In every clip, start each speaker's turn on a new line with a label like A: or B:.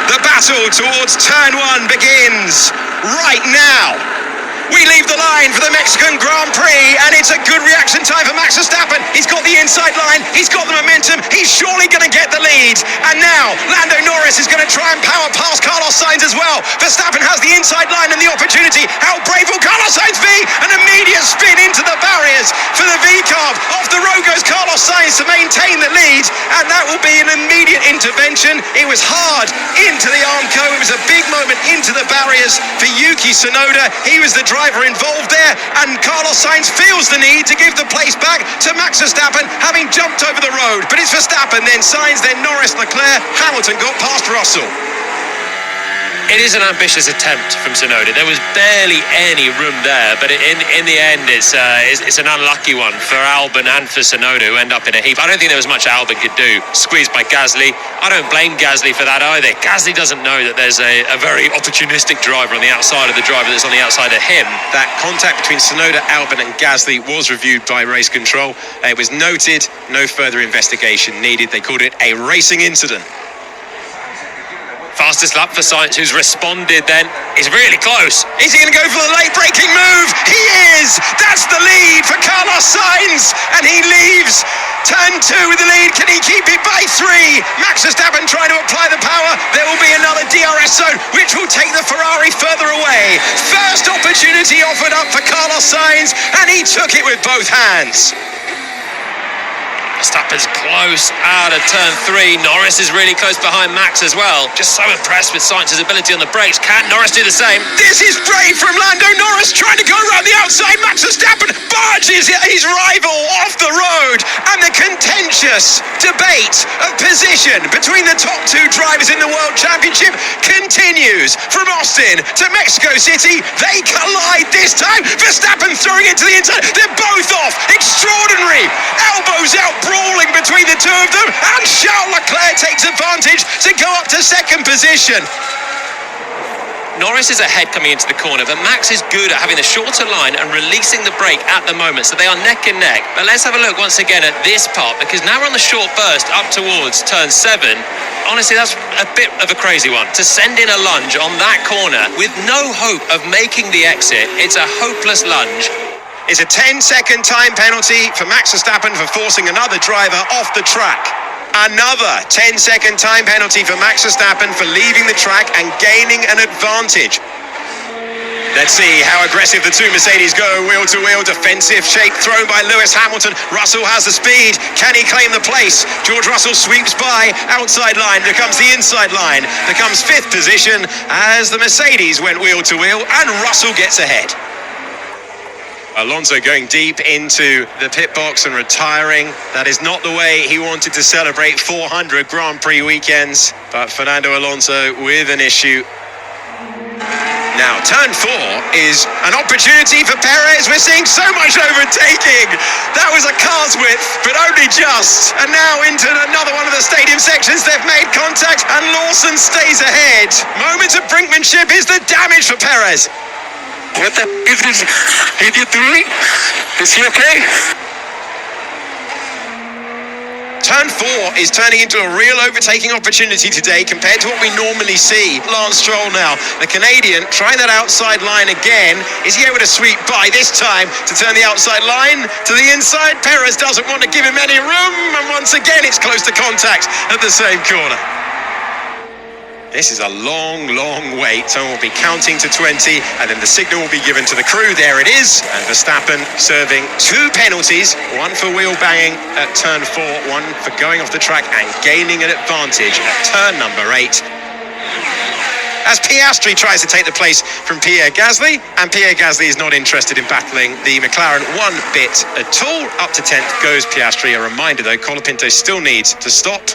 A: The battle towards turn 1 begins right now. We leave the line for the Mexican Grand Prix, and it's a good reaction time for Max Verstappen. He's got the inside line, he's got the momentum, he's surely going to get the lead. And now, Lando Norris is going to try and power past Carlos Sainz as well. Verstappen has the inside line and the opportunity. How brave will Carlos Sainz be? An immediate spin into the barriers for the V-carb. Off the road goes Carlos Sainz to maintain the lead, and that will be an immediate intervention. It was hard into the Armco. It was a big moment into the barriers for Yuki Tsunoda. He was the driver involved there, and Carlos Sainz feels the need to give the place back to Max Verstappen, having jumped over the road. But it's Verstappen, then Sainz, then Norris, Leclerc. Hamilton got past Russell.
B: It is an ambitious attempt from Tsunoda. There was barely any room there, but in the end, it's an unlucky one for Albon and for Tsunoda, who end up in a heap. I don't think there was much Albon could do. Squeezed by Gasly. I don't blame Gasly for that either. Gasly doesn't know that there's a very opportunistic driver on the outside of the driver that's on the outside of him.
A: That contact between Tsunoda, Albon and Gasly was reviewed by race control. It was noted, no further investigation needed. They called it a racing incident.
B: Fastest lap for Sainz, who's responded then. He's really close.
A: Is he going to go for the late braking move? He is! That's the lead for Carlos Sainz, and he leaves turn 2 with the lead. Can he keep it by 3? Max Verstappen trying to apply the power. There will be another DRS zone, which will take the Ferrari further away. First opportunity offered up for Carlos Sainz, and he took it with both hands.
B: Verstappen's close out of turn 3. Norris is really close behind Max as well. Just so impressed with Sainz's ability on the brakes. Can Norris do the same?
A: This is brave from Lando Norris, trying to go around the outside. Max Verstappen barges his rival off the road, and the contentious debate of position between the top 2 drivers in the World Championship continues. From Austin to Mexico City, they collide this time. Verstappen throwing it to the inside. They're both off. Extraordinary. Elbows out, brawling between the 2 of them, and Charles Leclerc takes advantage to go up to 2nd position.
B: Norris is ahead coming into the corner, but Max is good at having the shorter line and releasing the brake at the moment, so they are neck and neck. But let's have a look once again at this part, because now we're on the short burst up towards turn 7. Honestly, that's a bit of a crazy one. To send in a lunge on that corner with no hope of making the exit, it's a hopeless lunge.
A: It's a 10-second time penalty for Max Verstappen for forcing another driver off the track. Another 10-second time penalty for Max Verstappen for leaving the track and gaining an advantage. Let's see how aggressive the 2 Mercedes go. Wheel-to-wheel defensive shake thrown by Lewis Hamilton. Russell has the speed. Can he claim the place? George Russell sweeps by. Outside line becomes the inside line. Becomes 5th position as the Mercedes went wheel-to-wheel, and Russell gets ahead. Alonso going deep into the pit box and retiring. That is not the way he wanted to celebrate 400 Grand Prix weekends, but Fernando Alonso with an issue. Now, turn 4 is an opportunity for Perez. We're seeing so much overtaking. That was a car's width, but only just. And now into another one of the stadium sections. They've made contact, and Lawson stays ahead. Moment of brinkmanship is the damage for Perez.
C: What the is this idiot doing? Is he okay?
A: Turn 4 is turning into a real overtaking opportunity today compared to what we normally see. Lance Stroll now, the Canadian, trying that outside line again. Is he able to sweep by this time to turn the outside line to the inside? Perez doesn't want to give him any room, and once again it's close to contact at the same corner. This is a long, long wait. Someone will be counting to 20, and then the signal will be given to the crew. There it is. And Verstappen serving 2 penalties, 1 for wheel banging at turn 4, 1 for going off the track and gaining an advantage at turn number 8. As Piastri tries to take the place from Pierre Gasly, and Pierre Gasly is not interested in battling the McLaren one bit at all. Up to 10th goes Piastri. A reminder though, Colapinto still needs to stop.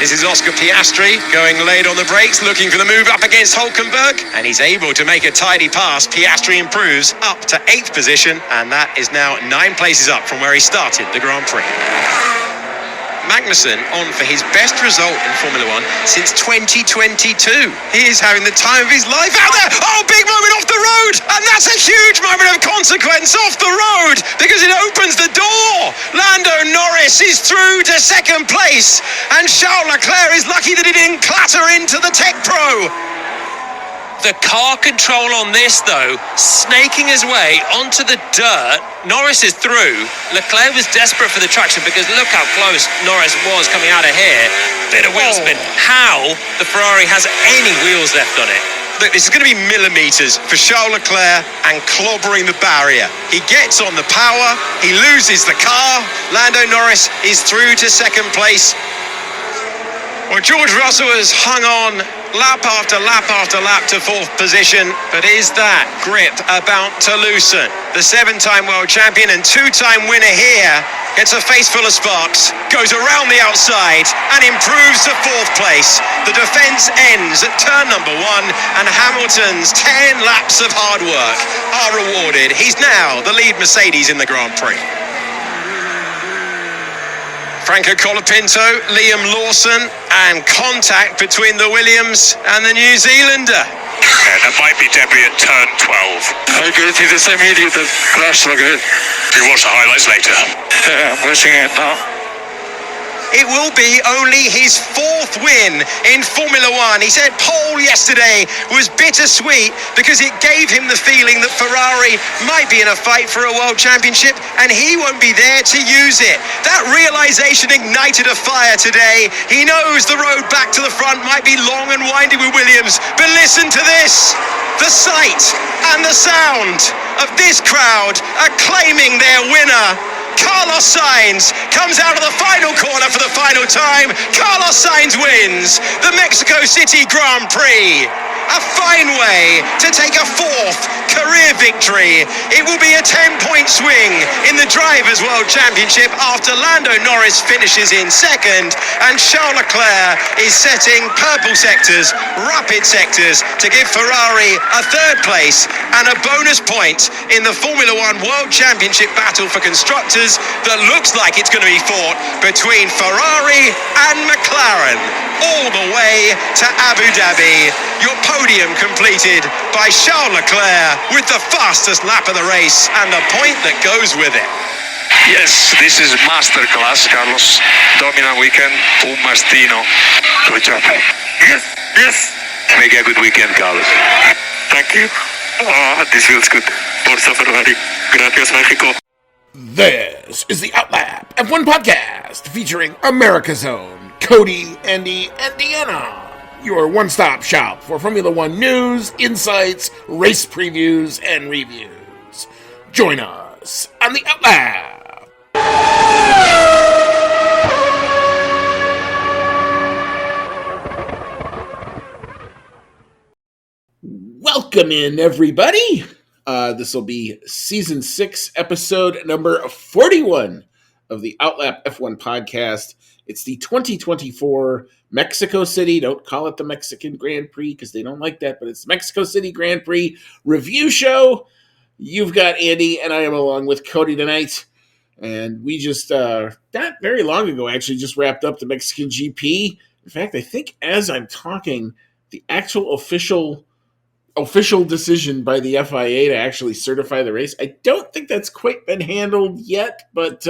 A: This is Oscar Piastri going late on the brakes, looking for the move up against Hülkenberg, and he's able to make a tidy pass. Piastri improves up to 8th position, and that is now 9 places up from where he started the Grand Prix. Magnussen on for his best result in Formula 1 since 2022. He is having the time of his life out there. Oh, big moment off the road, and that's a huge moment of consequence off the road because it opens the door. Lando Norris is through to 2nd place, and Charles Leclerc is lucky that he didn't doesn't clatter into the Tech Pro.
B: The car control on this, though, snaking his way onto the dirt. Norris is through. Leclerc was desperate for the traction because look how close Norris was coming out of here. Bit of wheel spin. How the Ferrari has any wheels left on it.
A: Look, this is going to be millimetres for Charles Leclerc and clobbering the barrier. He gets on the power, he loses the car. Lando Norris is through to second place. Well, George Russell has hung on lap after lap after lap to fourth position, but is that grip about to loosen? The 7-time world champion and 2-time winner here gets a face full of sparks, goes around the outside and improves to fourth place. The defence ends at turn number 1 and Hamilton's 10 laps of hard work are rewarded. He's now the lead Mercedes in the Grand Prix. Franco Colapinto, Liam Lawson, and contact between the Williams and the New Zealander.
C: Yeah, that might be debris at turn 12. I guess he's the same idiot that crashed again. You watch the highlights later. Yeah, I'm watching it now.
A: It will be only his 4th win in Formula One. He said pole yesterday was bittersweet because it gave him the feeling that Ferrari might be in a fight for a world championship and he won't be there to use it. That realization ignited a fire today. He knows the road back to the front might be long and windy with Williams, but listen to this. The sight and the sound of this crowd acclaiming their winner. Carlos Sainz comes out of the final corner for the final time. Carlos Sainz wins the Mexico City Grand Prix. A fine way to take a 4th career victory. It will be a 10-point swing in the Drivers' World Championship after Lando Norris finishes in 2nd and Charles Leclerc is setting purple sectors, rapid sectors, to give Ferrari a 3rd place and a bonus point in the Formula One World Championship battle for constructors that looks like it's going to be fought between Ferrari and McLaren all the way to Abu Dhabi. Your podium completed by Charles Leclerc with the fastest lap of the race and the point that goes with it.
C: Yes, this is masterclass, Carlos. Dominant weekend, un mastino. Good job. Yes, yes. Make a good weekend, Carlos. Thank you. Oh, this feels good. Forza Ferrari. Gracias, Mexico.
D: This is the Outlap F1 podcast featuring America's own Cody, Andy, and Deanna. Your one-stop shop for Formula One news, insights, race previews, and reviews. Join us on the Outlap. Welcome in, everybody. This will be season 6, episode number 41 of the Outlap F1 podcast. It's the 2024 Mexico City, don't call it the Mexican Grand Prix because they don't like that, but it's Mexico City Grand Prix review show. You've got Andy and I am along with Cody tonight. And we just, not very long ago, actually just wrapped up the Mexican GP. In fact, I think as I'm talking, the actual official decision by the FIA to actually certify the race, I don't think that's quite been handled yet, but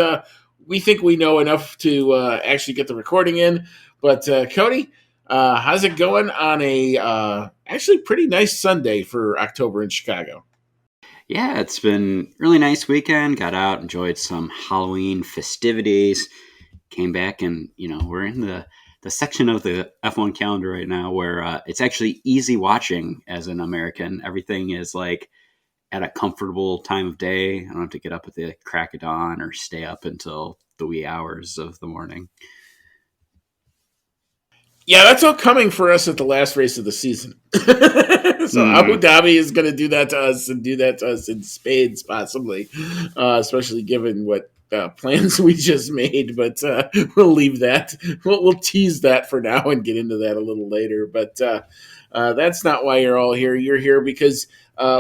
D: we think we know enough to actually get the recording in. But Cody, how's it going on a actually pretty nice Sunday for October in Chicago?
E: Yeah, it's been a really nice weekend. Got out, enjoyed some Halloween festivities, came back, and we're in the section of the F1 calendar right now where it's actually easy watching as an American. Everything is like at a comfortable time of day. I don't have to get up at the crack of dawn or stay up until the wee hours of the morning.
D: Yeah, that's all coming for us at the last race of the season. So Abu Dhabi is going to do that to us and do that to us in spades, possibly, especially given what plans we just made. But we'll leave that. We'll tease that for now and get into that a little later. But that's not why you're all here. You're here because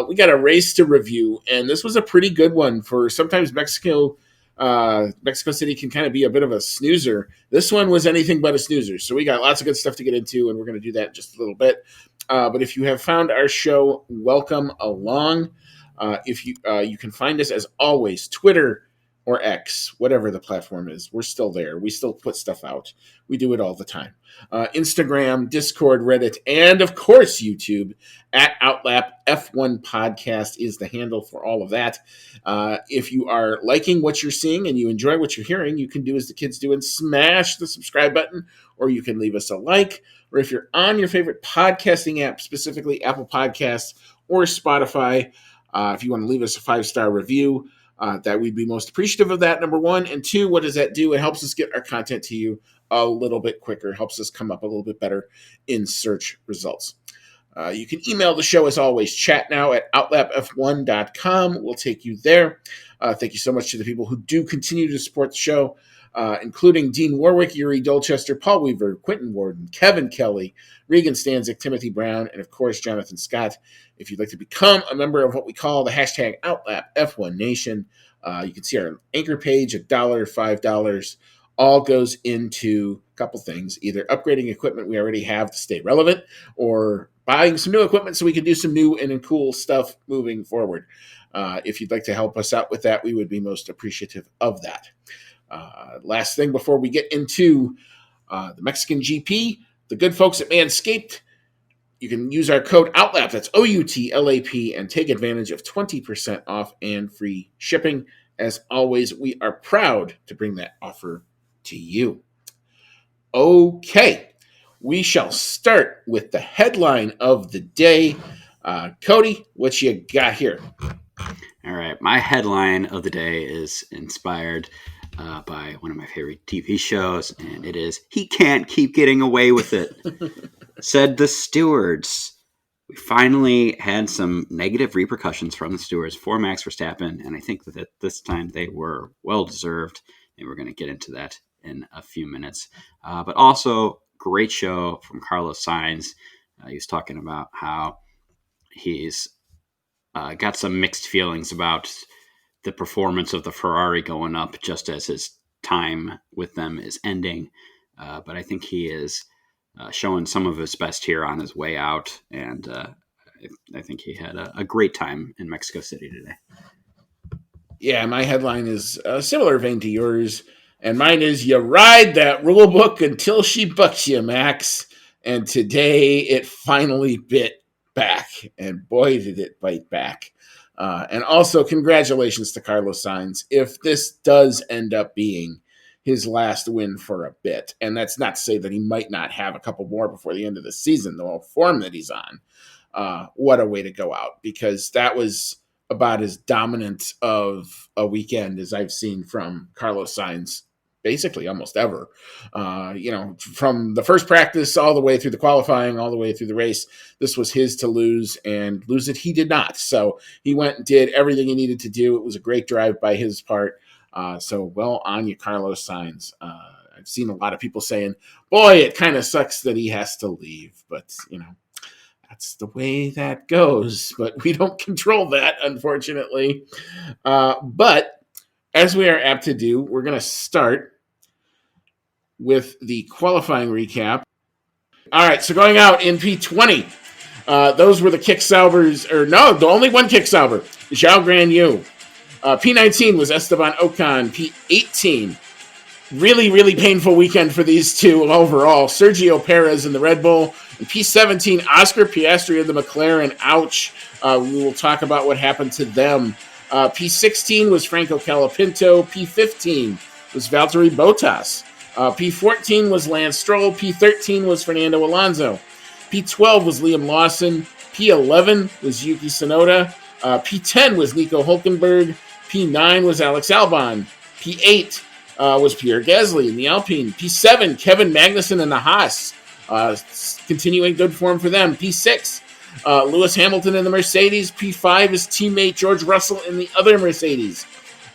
D: we got a race to review, and this was a pretty good one. For sometimes Mexico City can kind of be a bit of a snoozer. This one was anything but a snoozer. So we got lots of good stuff to get into, and we're going to do that in just a little bit. But if you have found our show, welcome along. If you can find us, as always, Twitter, or X, whatever the platform is. We're still there. We still put stuff out. We do it all the time. Instagram, Discord, Reddit, and of course YouTube at Outlap F1 Podcast is the handle for all of that. If you are liking what you're seeing and you enjoy what you're hearing, you can do as the kids do and smash the subscribe button, or you can leave us a like. Or if you're on your favorite podcasting app, specifically Apple Podcasts or Spotify, if you want to leave us a 5-star review, that we'd be most appreciative of that, number one. And two, what does that do? It helps us get our content to you a little bit quicker, helps us come up a little bit better in search results. You can email the show, as always, chatnow@outlapf1.com. We'll take you there. Thank you so much to the people who do continue to support the show, including Dean Warwick, Yuri Dolchester, Paul Weaver, Quentin Warden, Kevin Kelly, Regan Stanzik, Timothy Brown, and, of course, Jonathan Scott. If you'd like to become a member of what we call the hashtag Outlap F1 Nation, you can see our anchor page, $1, $5, all goes into a couple things, either upgrading equipment we already have to stay relevant or buying some new equipment so we can do some new and cool stuff moving forward. If you'd like to help us out with that, we would be most appreciative of that. Last thing before we get into the Mexican GP, the good folks at Manscaped, you can use our code OUTLAP, that's OUTLAP, and take advantage of 20% off and free shipping. As always, we are proud to bring that offer to you. Okay, we shall start with the headline of the day. Cody, what you got here?
E: All right, my headline of the day is inspired by one of my favorite TV shows, and it is, "He can't keep getting away with it," said the stewards. We finally had some negative repercussions from the stewards for Max Verstappen, and I think that this time they were well-deserved, and we're going to get into that in a few minutes. But also, great show from Carlos Sainz. He was talking about how he's got some mixed feelings about the performance of the Ferrari going up just as his time with them is ending. But I think he is showing some of his best here on his way out. And I think he had a great time in Mexico City today.
D: Yeah, my headline is a similar vein to yours. And mine is, "You ride that rule book until she bucks you, Max." And today it finally bit back. And boy, did it bite back. And also, congratulations to Carlos Sainz if this does end up being his last win for a bit. And that's not to say that he might not have a couple more before the end of the season, the form that he's on. What a way to go out, because that was about as dominant of a weekend as I've seen from Carlos Sainz basically almost ever. From the first practice all the way through the qualifying, all the way through the race, this was his to lose, and lose it he did not. So he went and did everything he needed to do. It was a great drive by his part. So well on you, Carlos Sainz. I've seen a lot of people saying, boy, it kind of sucks that he has to leave. But, that's the way that goes. But we don't control that, unfortunately. But as we are apt to do, we're going to start with the qualifying recap. All right, so going out in P20, those were the kick salvers, the only one kick salver, Zhao Guanyu. P19 was Esteban Ocon. P18, really, really painful weekend for these two overall. Sergio Perez in the Red Bull. And P17, Oscar Piastri in the McLaren. Ouch. We will talk about what happened to them. P16 was Franco Colapinto. P15 was Valtteri Bottas. P14 was Lance Stroll. P13 was Fernando Alonso. P12 was Liam Lawson. P11 was Yuki Tsunoda. P10 was Nico Hulkenberg. P9 was Alex Albon. P8 was Pierre Gasly in the Alpine. P7, Kevin Magnussen in the Haas. Continuing good form for them. P6, Lewis Hamilton in the Mercedes. P5 is teammate George Russell in the other Mercedes.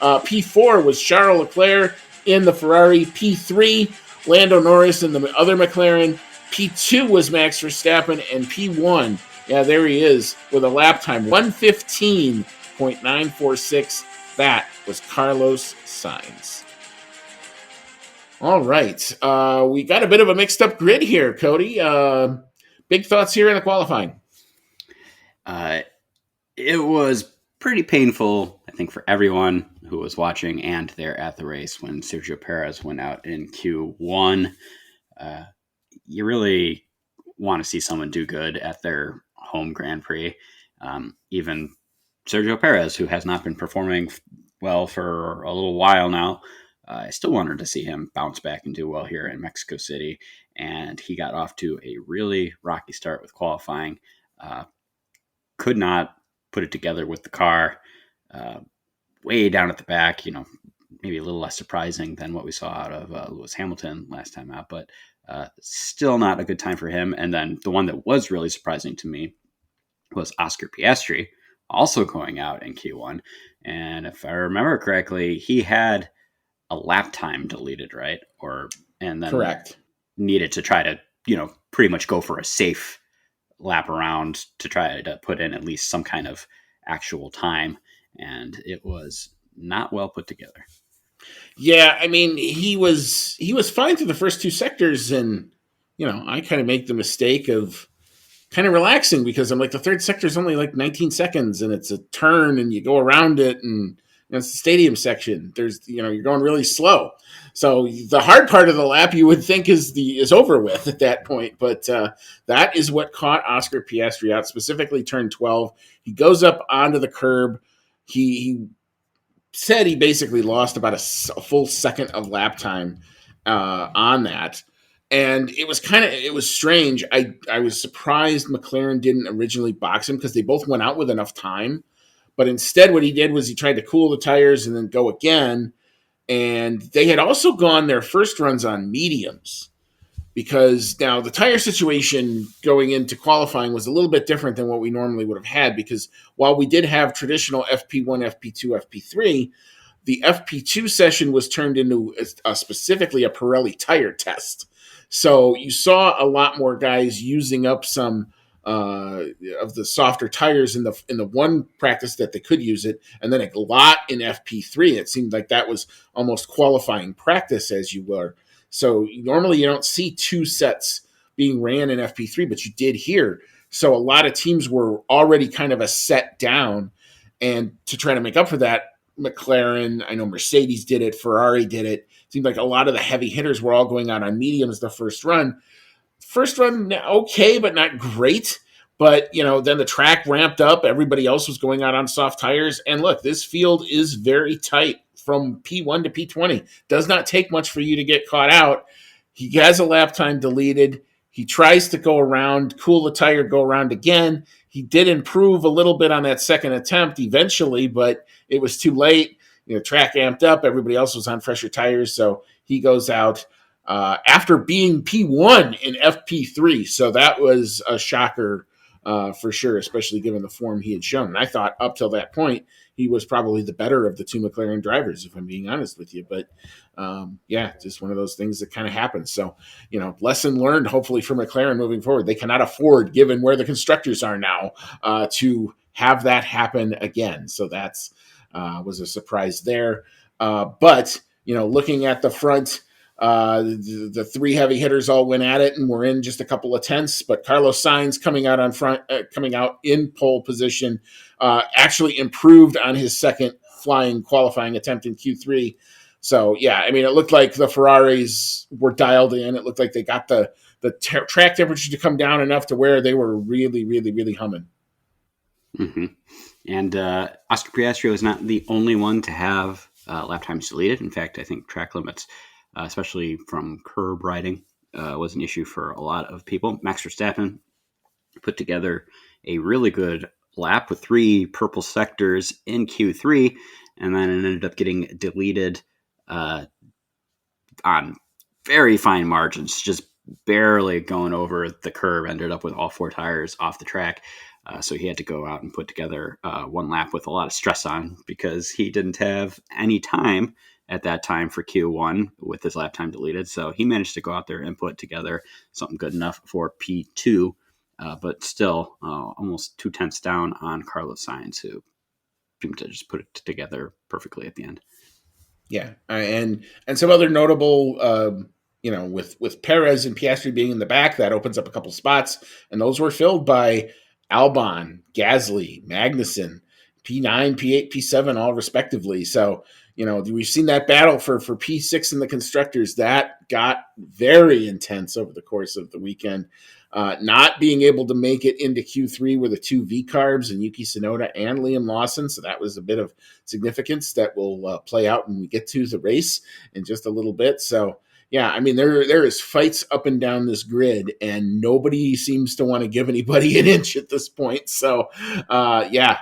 D: P4 was Charles Leclerc in the Ferrari. P3, Lando Norris in the other McLaren. P2 was Max Verstappen. And P1, yeah, there he is with a lap time, 1:15.946. That was Carlos Sainz. All right. We got a bit of a mixed up grid here, Cody. Big thoughts here in the qualifying.
E: It was pretty painful, I think, for everyone. who was watching and there at the race when Sergio Perez went out in Q1. You really want to see someone do good at their home Grand Prix. Even Sergio Perez, who has not been performing well for a little while now, I still wanted to see him bounce back and do well here in Mexico City. And he got off to a really rocky start with qualifying. Could not put it together with the car. Way down at the back, maybe a little less surprising than what we saw out of Lewis Hamilton last time out, but still not a good time for him. And then the one that was really surprising to me was Oscar Piastri, also going out in Q1. And if I remember correctly, he had a lap time deleted, right? And then
D: Correct.
E: Needed to try to, pretty much go for a safe lap around to try to put in at least some kind of actual time. And it was not well put together.
D: Yeah, I mean, he was fine through the first two sectors, and I kind of make the mistake of kind of relaxing because I'm like, the third sector is only like 19 seconds, and it's a turn, and you go around it, and it's the stadium section. There's you're going really slow, so the hard part of the lap you would think is over with at that point, but that is what caught Oscar Piastri out, specifically turn 12. He goes up onto the curb. He said he basically lost about a full second of lap time on that. And it was strange. I was surprised McLaren didn't originally box him because they both went out with enough time. But instead what he did was he tried to cool the tires and then go again. And they had also gone their first runs on mediums, because now the tire situation going into qualifying was a little bit different than what we normally would have had, because while we did have traditional FP1, FP2, FP3, the FP2 session was turned into specifically a Pirelli tire test. So you saw a lot more guys using up some of the softer tires in the one practice that they could use it, and then a lot in FP3. It seemed like that was almost qualifying practice, as you were. So normally you don't see two sets being ran in FP3, but you did here. So a lot of teams were already kind of a set down, and to try to make up for that, McLaren, I know Mercedes did it, Ferrari did it. It seemed like a lot of the heavy hitters were all going out on mediums the first run. First run, okay, but not great. But, then the track ramped up. Everybody else was going out on soft tires. And look, this field is very tight from P1 to P20. Does not take much for you to get caught out. He has a lap time deleted. He tries to go around, cool the tire, go around again. He did improve a little bit on that second attempt eventually, but it was too late. Track amped up. Everybody else was on fresher tires, so he goes out after being P1 in FP3. So that was a shocker for sure, especially given the form he had shown. And I thought up till that point, he was probably the better of the two McLaren drivers, if I'm being honest with you. But just one of those things that kind of happens. So, lesson learned, hopefully, for McLaren moving forward. They cannot afford, given where the constructors are now, to have that happen again. So that's was a surprise there. But, looking at the front, the three heavy hitters all went at it and were in just a couple of tenths, but Carlos Sainz coming out in pole position, actually improved on his second flying qualifying attempt in Q3. So it looked like the Ferraris were dialed in. It looked like they got the track temperature to come down enough to where they were really, really, really humming.
E: Mm-hmm. And Oscar Piastri was not the only one to have lap times deleted. In fact, I think track limits, especially from curb riding, was an issue for a lot of people. Max Verstappen put together a really good lap with 3 purple sectors in Q3, and then it ended up getting deleted on very fine margins, just barely going over the curb, ended up with all 4 tires off the track. So he had to go out and put together one lap with a lot of stress on, because he didn't have any time at that time for Q1 with his lap time deleted. So he managed to go out there and put together something good enough for P2, but still almost 2 tenths down on Carlos Sainz, who seemed to just put it together perfectly at the end.
D: Yeah, and some other notable, with Perez and Piastri being in the back, that opens up a couple spots, and those were filled by Albon, Gasly, Magnussen, P9, P8, P7, all respectively. So, we've seen that battle for P6 in the constructors. That got very intense over the course of the weekend. Not being able to make it into Q3 were the two V-carbs and Yuki Tsunoda and Liam Lawson. So that was a bit of significance that will play out when we get to the race in just a little bit. So, yeah, I mean, there is fights up and down this grid, and nobody seems to want to give anybody an inch at this point. So,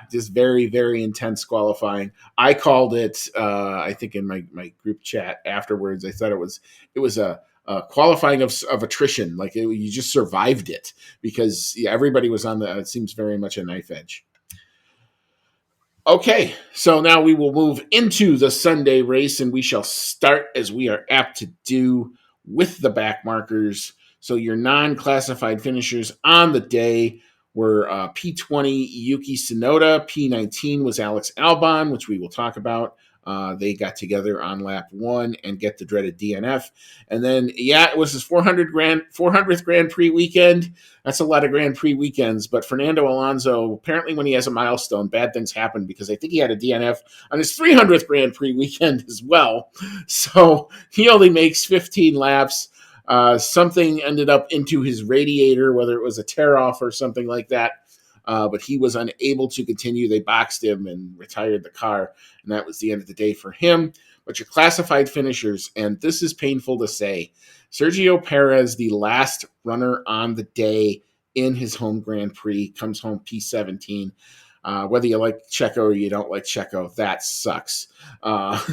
D: just very, very intense qualifying. I called it, I think in my group chat afterwards, I thought it was a qualifying of attrition. Like you just survived it because everybody was on it seems very much a knife edge. Okay, so now we will move into the Sunday race, and we shall start, as we are apt to do, with the back markers. So your non-classified finishers on the day were P20 Yuki Tsunoda, P19 was Alex Albon, which we will talk about. They got together on lap 1 and get the dreaded DNF. And then, it was his 400th Grand Prix weekend. That's a lot of Grand Prix weekends. But Fernando Alonso, apparently when he has a milestone, bad things happen, because I think he had a DNF on his 300th Grand Prix weekend as well. So he only makes 15 laps. Something ended up into his radiator, whether it was a tear-off or something like that. But he was unable to continue. They boxed him and retired the car, and that was the end of the day for him. But your classified finishers, and this is painful to say, Sergio Perez, the last runner on the day in his home Grand Prix, comes home P17. Whether you like Checo or you don't like Checo, that sucks.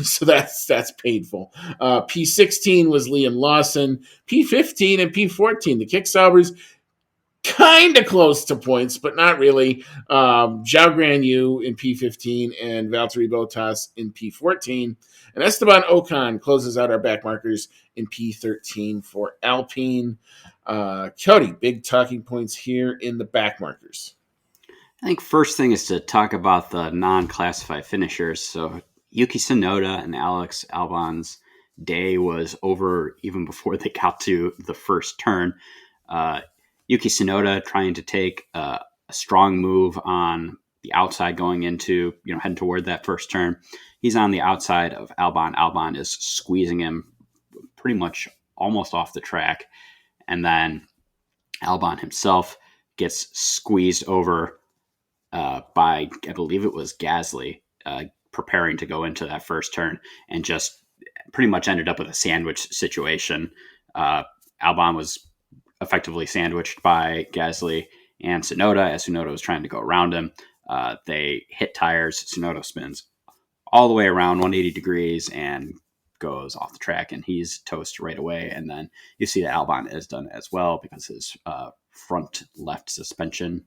D: So that's painful. P16 was Liam Lawson. P15 and P14, the Kicksaubers, kind of close to points, but not really. Zhao Guanyu in P15 and Valtteri Bottas in P14. And Esteban Ocon closes out our back markers in P13 for Alpine. Cody, big talking points here in the back markers.
E: I think first thing is to talk about the non-classified finishers. So Yuki Tsunoda and Alex Albon's day was over even before they got to the first turn. Yuki Tsunoda trying to take a strong move on the outside going into, heading toward that first turn. He's on the outside of Albon. Albon is squeezing him pretty much almost off the track. And then Albon himself gets squeezed over by, I believe it was Gasly, preparing to go into that first turn, and just pretty much ended up with a sandwich situation. Albon was effectively sandwiched by Gasly and Tsunoda as Tsunoda was trying to go around him. They hit tires. Tsunoda spins all the way around 180 degrees and goes off the track, and he's toast right away. And then you see that Albon is done as well because his front left suspension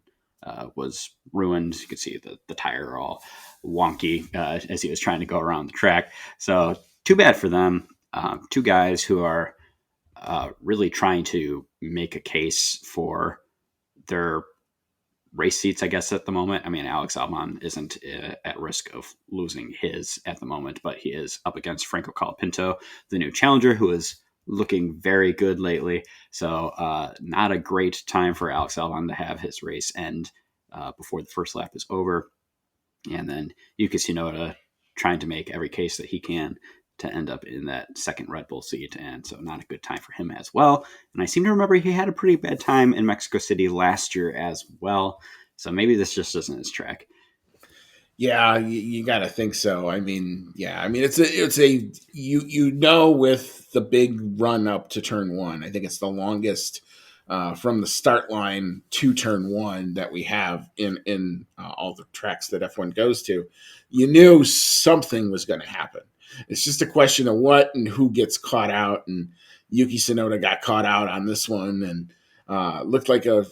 E: was ruined. You could see the tire all wonky as he was trying to go around the track. So too bad for them. Two guys who are really trying to make a case for their race seats, I guess, at the moment. I mean, Alex Albon isn't at risk of losing his at the moment, but he is up against Franco Colapinto, the new challenger, who is looking very good lately. So not a great time for Alex Albon to have his race end before the first lap is over. And then Yuki Tsunoda trying to make every case that he can to end up in that second Red Bull seat. And so not a good time for him as well. And I seem to remember he had a pretty bad time in Mexico City last year as well. So maybe this just isn't his track.
D: Yeah, you got to think so. I mean, it's a with the big run up to turn one. I think it's the longest from the start line to turn one that we have in all the tracks that F1 goes to. You knew something was going to happen. It's just a question of what and who gets caught out. And Yuki Tsunoda got caught out on this one and looked like a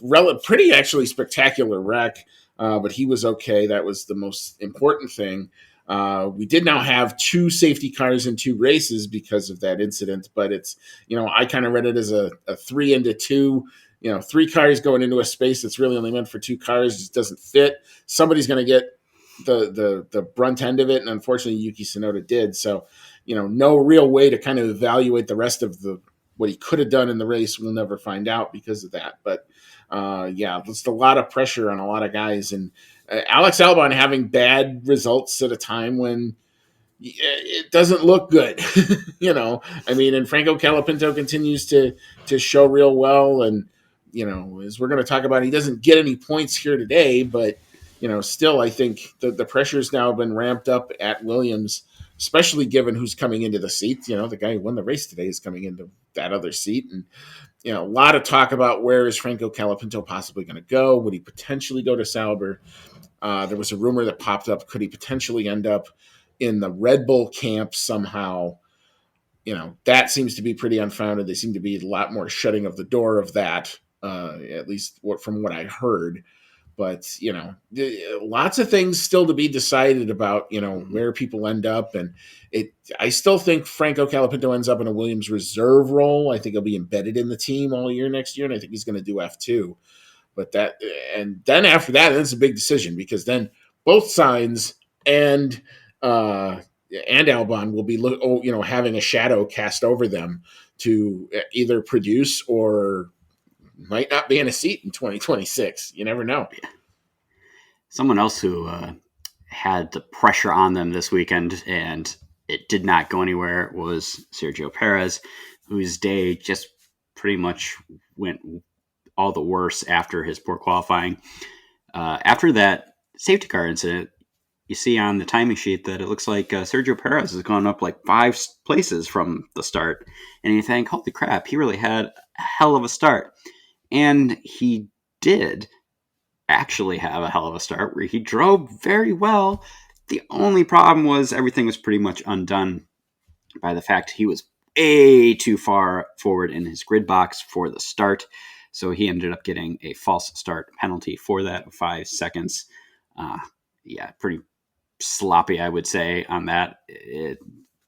D: pretty actually spectacular wreck. But he was okay. That was the most important thing. We did now have two safety cars in two races because of that incident, but it's, I kind of read it as a 3 into 2, 3 cars going into a space that's really only meant for 2 cars. It just doesn't fit. Somebody's going to get the brunt end of it. And unfortunately, Yuki Tsunoda did. So, no real way to kind of evaluate the rest of what he could have done in the race. We'll never find out because of that. But just a lot of pressure on a lot of guys. And Alex Albon having bad results at a time when, it doesn't look good. I mean, and Franco Calapinto continues to show real well. And, as we're going to talk about, he doesn't get any points here today, but, still, I think the pressure's now been ramped up at Williams, especially given who's coming into the seat. The guy who won the race today is coming into that other seat. And, a lot of talk about where is Franco Calapinto possibly going to go. Would he potentially go to Sauber? There was a rumor that popped up. Could he potentially end up in the Red Bull camp somehow? That seems to be pretty unfounded. They seem to be a lot more shutting of the door of that, at least from what I heard. But, lots of things still to be decided about, where people end up. And I still think Franco Calapinto ends up in a Williams reserve role. I think he'll be embedded in the team all year next year, and I think he's going to do F2. But and then after that, it's a big decision, because then both Sainz and Albon will be having a shadow cast over them to either produce or might not be in a seat in 2026. You never know.
E: Someone else who had the pressure on them this weekend and it did not go anywhere was Sergio Perez, whose day just pretty much went all the worse after his poor qualifying. After that safety car incident, you see on the timing sheet that it looks like Sergio Perez has gone up like 5 places from the start. And you think, holy crap, he really had a hell of a start. And he did actually have a hell of a start where he drove very well. The only problem was everything was pretty much undone by the fact he was way too far forward in his grid box for the start. So he ended up getting a false start penalty for that, 5 seconds. Pretty sloppy, I would say, on that.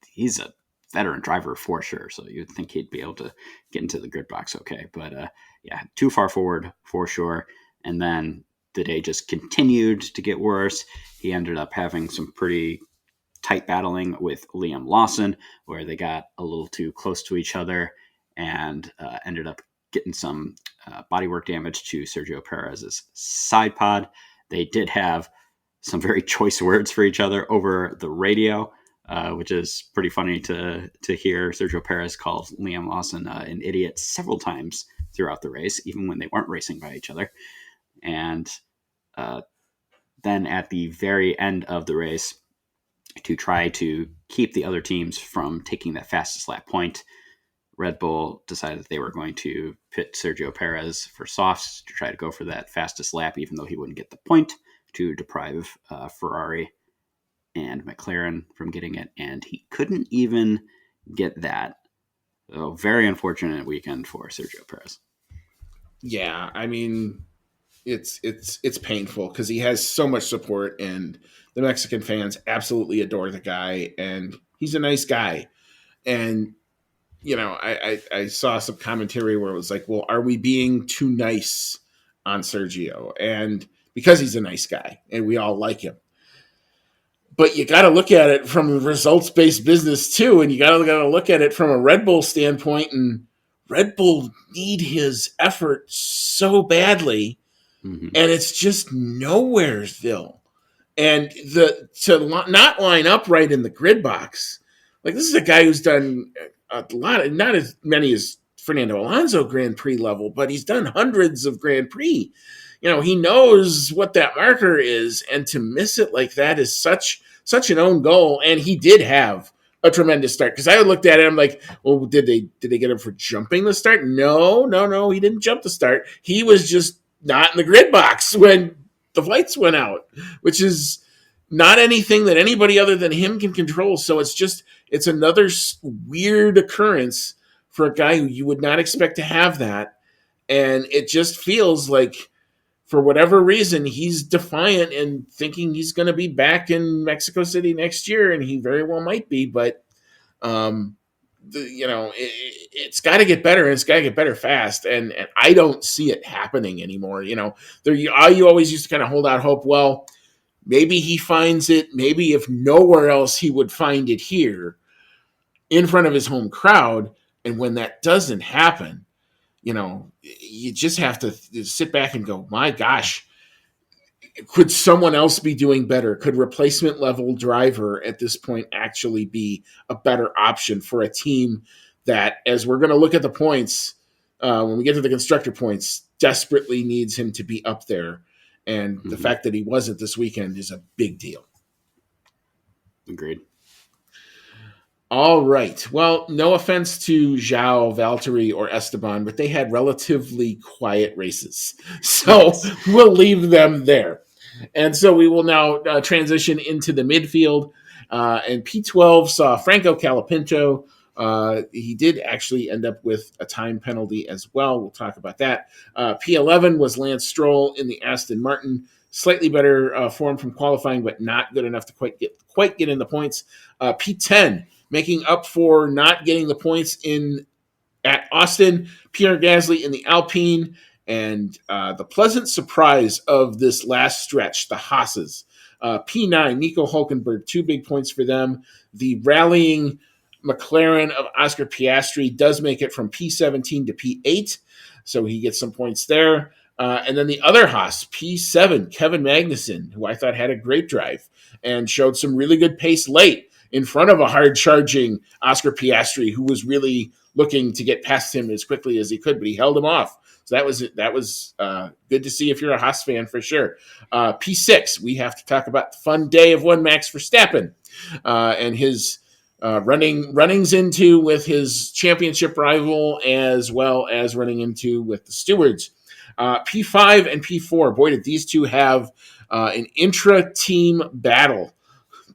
E: He's a veteran driver for sure, so you'd think he'd be able to get into the grid box okay. But too far forward for sure. And then the day just continued to get worse. He ended up having some pretty tight battling with Liam Lawson, where they got a little too close to each other and ended up getting some bodywork damage to Sergio Perez's side pod. They did have some very choice words for each other over the radio, which is pretty funny to hear. Sergio Perez called Liam Lawson an idiot several times throughout the race, even when they weren't racing by each other. And then at the very end of the race, to try to keep the other teams from taking that fastest lap point, Red Bull decided that they were going to pit Sergio Perez for softs to try to go for that fastest lap, even though he wouldn't get the point, to deprive Ferrari and McLaren from getting it. And he couldn't even get that. So very unfortunate weekend for Sergio Perez.
D: Yeah, I mean, it's painful because he has so much support, and the Mexican fans absolutely adore the guy, and he's a nice guy. And I saw some commentary where it was like, well, are we being too nice on Sergio? And because he's a nice guy and we all like him. But you got to look at it from a results-based business too, and you got to look at it from a Red Bull standpoint, and Red Bull need his effort so badly. Mm-hmm. And it's just nowheresville. And to not line up right in the grid box, like this is a guy who's done a lot, not as many as Fernando Alonso Grand Prix level, but he's done hundreds of Grand Prix. He knows what that marker is, and to miss it like that is such an own goal. And he did have a tremendous start, because I looked at it, I'm like, well, did they get him for jumping the start? No, he didn't jump the start. He was just not in the grid box when the lights went out, which is not anything that anybody other than him can control. So it's another weird occurrence for a guy who you would not expect to have that. And it just feels like, for whatever reason, he's defiant and thinking he's going to be back in Mexico City next year, and he very well might be. But, it's got to get better, and it's got to get better fast. And I don't see it happening anymore. You always used to kind of hold out hope. Well, maybe he finds it. Maybe if nowhere else, he would find it here in front of his home crowd. And when that doesn't happen, you just have to sit back and go, my gosh, could someone else be doing better? Could replacement level driver at this point actually be a better option for a team that, as we're going to look at the points, when we get to the constructor points, desperately needs him to be up there. And the fact that he wasn't this weekend is a big deal.
E: Agreed.
D: All right. Well, no offense to Zhao, Valtteri, or Esteban, but they had relatively quiet races. So we'll leave them there. And so we will now transition into the midfield. And P12 saw Franco Colapinto. He did actually end up with a time penalty as well. We'll talk about that. P11 was Lance Stroll in the Aston Martin. Slightly better form from qualifying, but not good enough to quite get in the points. P10, making up for not getting the points at Austin, Pierre Gasly in the Alpine. And the pleasant surprise of this last stretch, the Haas's. P9, Nico Hulkenberg, 2 big points for them. The rallying McLaren of Oscar Piastri does make it from P17 to P8, so he gets some points there. And then the other Haas, P7, Kevin Magnussen, who I thought had a great drive and showed some really good pace late in front of a hard-charging Oscar Piastri, who was really looking to get past him as quickly as he could, but he held him off. So that was good to see if you're a Haas fan for sure. P6, we have to talk about the fun day of one Max Verstappen and his runnings into with his championship rival, as well as running into with the stewards. P5 and P4, boy, did these two have an intra-team battle.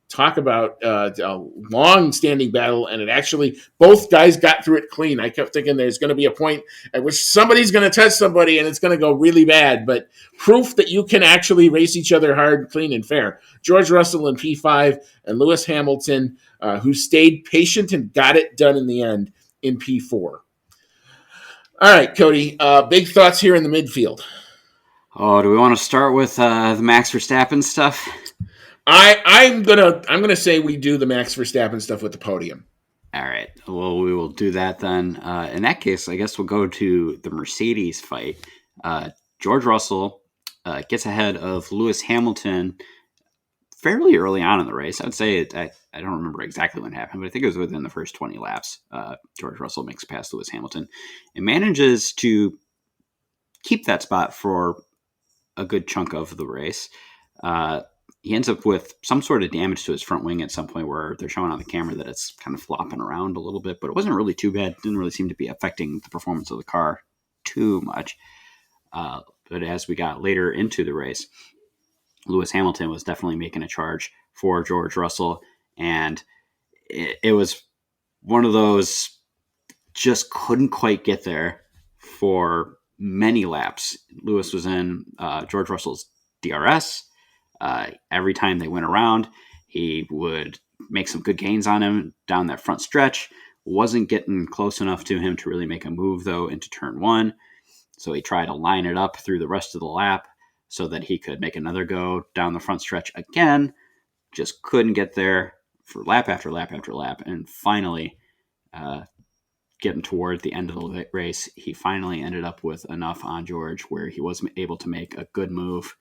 D: Talk about a long-standing battle, and it actually, both guys got through it clean. I kept thinking there's going to be a point at which somebody's going to touch somebody, and it's going to go really bad, but proof that you can actually race each other hard, clean, and fair. George Russell in P5, and Lewis Hamilton, who stayed patient and got it done in the end, in P4. All right, Cody, big thoughts here in the midfield.
E: Oh, do we want to start with the Max Verstappen stuff?
D: I'm gonna say we do the Max Verstappen stuff with the podium.
E: All right. Well, we will do that then. In that case, I guess we'll go to the Mercedes fight. George Russell gets ahead of Lewis Hamilton fairly early on in the race. I'd say I don't remember exactly when it happened, but I think it was within the first 20 laps. George Russell makes past Lewis Hamilton and manages to keep that spot for a good chunk of the race. He ends up with some sort of damage to his front wing at some point where they're showing on the camera that it's kind of flopping around a little bit, but it wasn't really too bad. It didn't really seem to be affecting the performance of the car too much. But as we got later into the race, Lewis Hamilton was definitely making a charge for George Russell, and it was one of those just couldn't quite get there for many laps. Lewis was in George Russell's DRS. Every time they went around, he would make some good gains on him down that front stretch. Wasn't getting close enough to him to really make a move, though, into turn one. So he tried to line it up through the rest of the lap so that he could make another go down the front stretch again. Just couldn't get there for lap after lap after lap. And finally, getting toward the end of the race, he finally ended up with enough on George where he was able to make a good move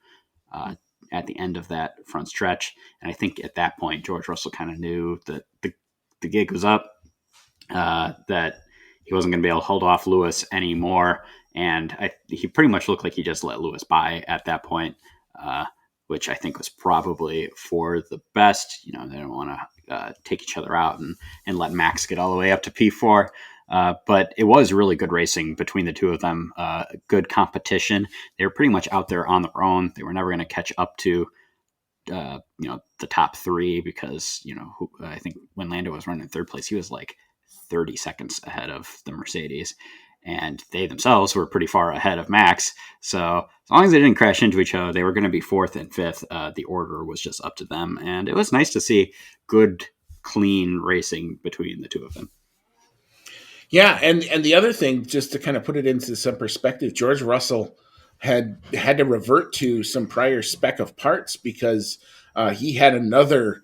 E: at the end of that front stretch. And I think at that point, George Russell kind of knew that the gig was up, that he wasn't going to be able to hold off Lewis anymore. And he pretty much looked like he just let Lewis by at that point, which I think was probably for the best. You know, they don't want to take each other out and let Max get all the way up to P4. But it was really good racing between the two of them. Good competition. They were pretty much out there on their own. They were never going to catch up to, the top three because, I think when Lando was running in third place, he was like 30 seconds ahead of the Mercedes. And they themselves were pretty far ahead of Max. So as long as they didn't crash into each other, they were going to be fourth and fifth. The order was just up to them. And it was nice to see good, clean racing between the two of them.
D: Yeah, and the other thing, just to kind of put it into some perspective, George Russell had to revert to some prior spec of parts because he had another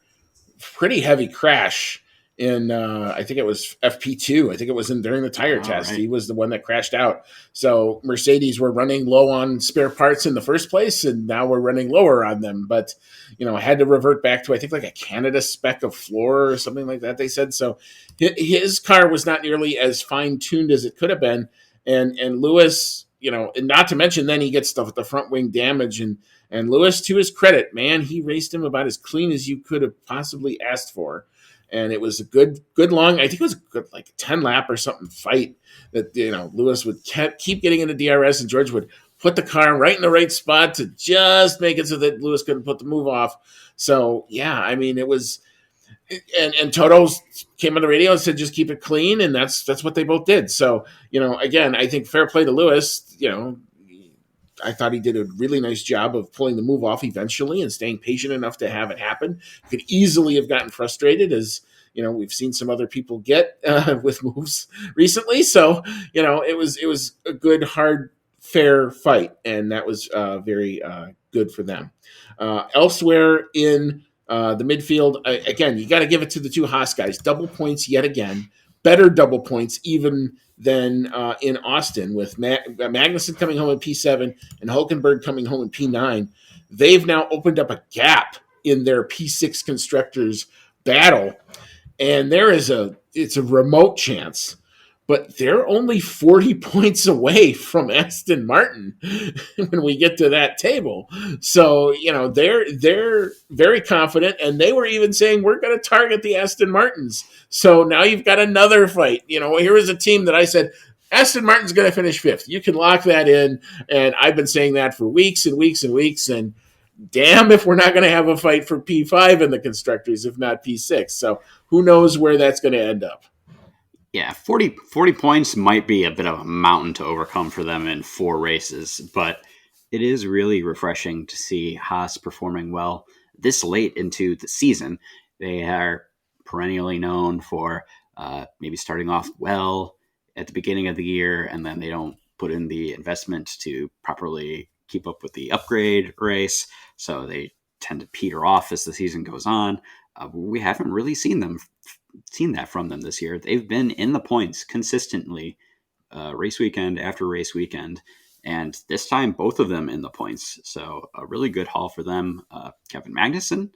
D: pretty heavy crash in I think it was FP2. I think it was during the tire test.
E: Right.
D: He was the one that crashed out. So Mercedes were running low on spare parts in the first place, and now we're running lower on them. But had to revert back to I think like a Canada spec of floor or something like that. They said so. His car was not nearly as fine tuned as it could have been, and Lewis, and not to mention then he gets the front wing damage and Lewis, to his credit, man, he raced him about as clean as you could have possibly asked for. And it was a good long, I think it was a good like 10 lap or something fight that, Lewis would keep getting into DRS and George would put the car right in the right spot to just make it so that Lewis couldn't put the move off. So, yeah, I mean, it was, and Toto came on the radio and said, just keep it clean. And that's what they both did. So, again, I think fair play to Lewis, I thought he did a really nice job of pulling the move off eventually and staying patient enough to have it happen. Could easily have gotten frustrated, as we've seen some other people get with moves recently. So it was a good, hard, fair fight, and that was very good for them. Elsewhere in the midfield, again, you got to give it to the two Haas guys. Double points yet again. Better double points even than in Austin, with Magnussen coming home in P7 and Hulkenberg coming home in P9. They've now opened up a gap in their P6 constructors battle, and it's a remote chance, but they're only 40 points away from Aston Martin when we get to that table. So, they're very confident, and they were even saying we're going to target the Aston Martins. So now you've got another fight. Here was a team that I said, Aston Martin's going to finish 5th. You can lock that in, and I've been saying that for weeks and weeks and weeks, and damn if we're not going to have a fight for P5 in the constructors, if not P6. So who knows where that's going to end up.
E: Yeah, 40 points might be a bit of a mountain to overcome for them in 4 races, but it is really refreshing to see Haas performing well this late into the season. They are perennially known for maybe starting off well at the beginning of the year, and then they don't put in the investment to properly keep up with the upgrade race, so they tend to peter off as the season goes on. We haven't really seen that from them this year. They've been in the points consistently, race weekend after race weekend, and this time both of them in the points. So a really good haul for them. Kevin Magnussen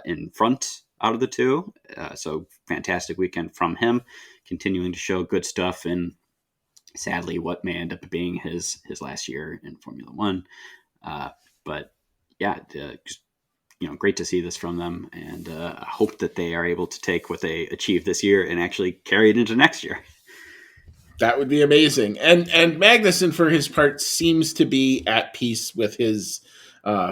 E: in front out of the two, so fantastic weekend from him, continuing to show good stuff in sadly what may end up being his last year in Formula One. But yeah, just great to see this from them, and I hope that they are able to take what they achieved this year and actually carry it into next year.
D: That would be amazing. And Magnussen, for his part, seems to be at peace with his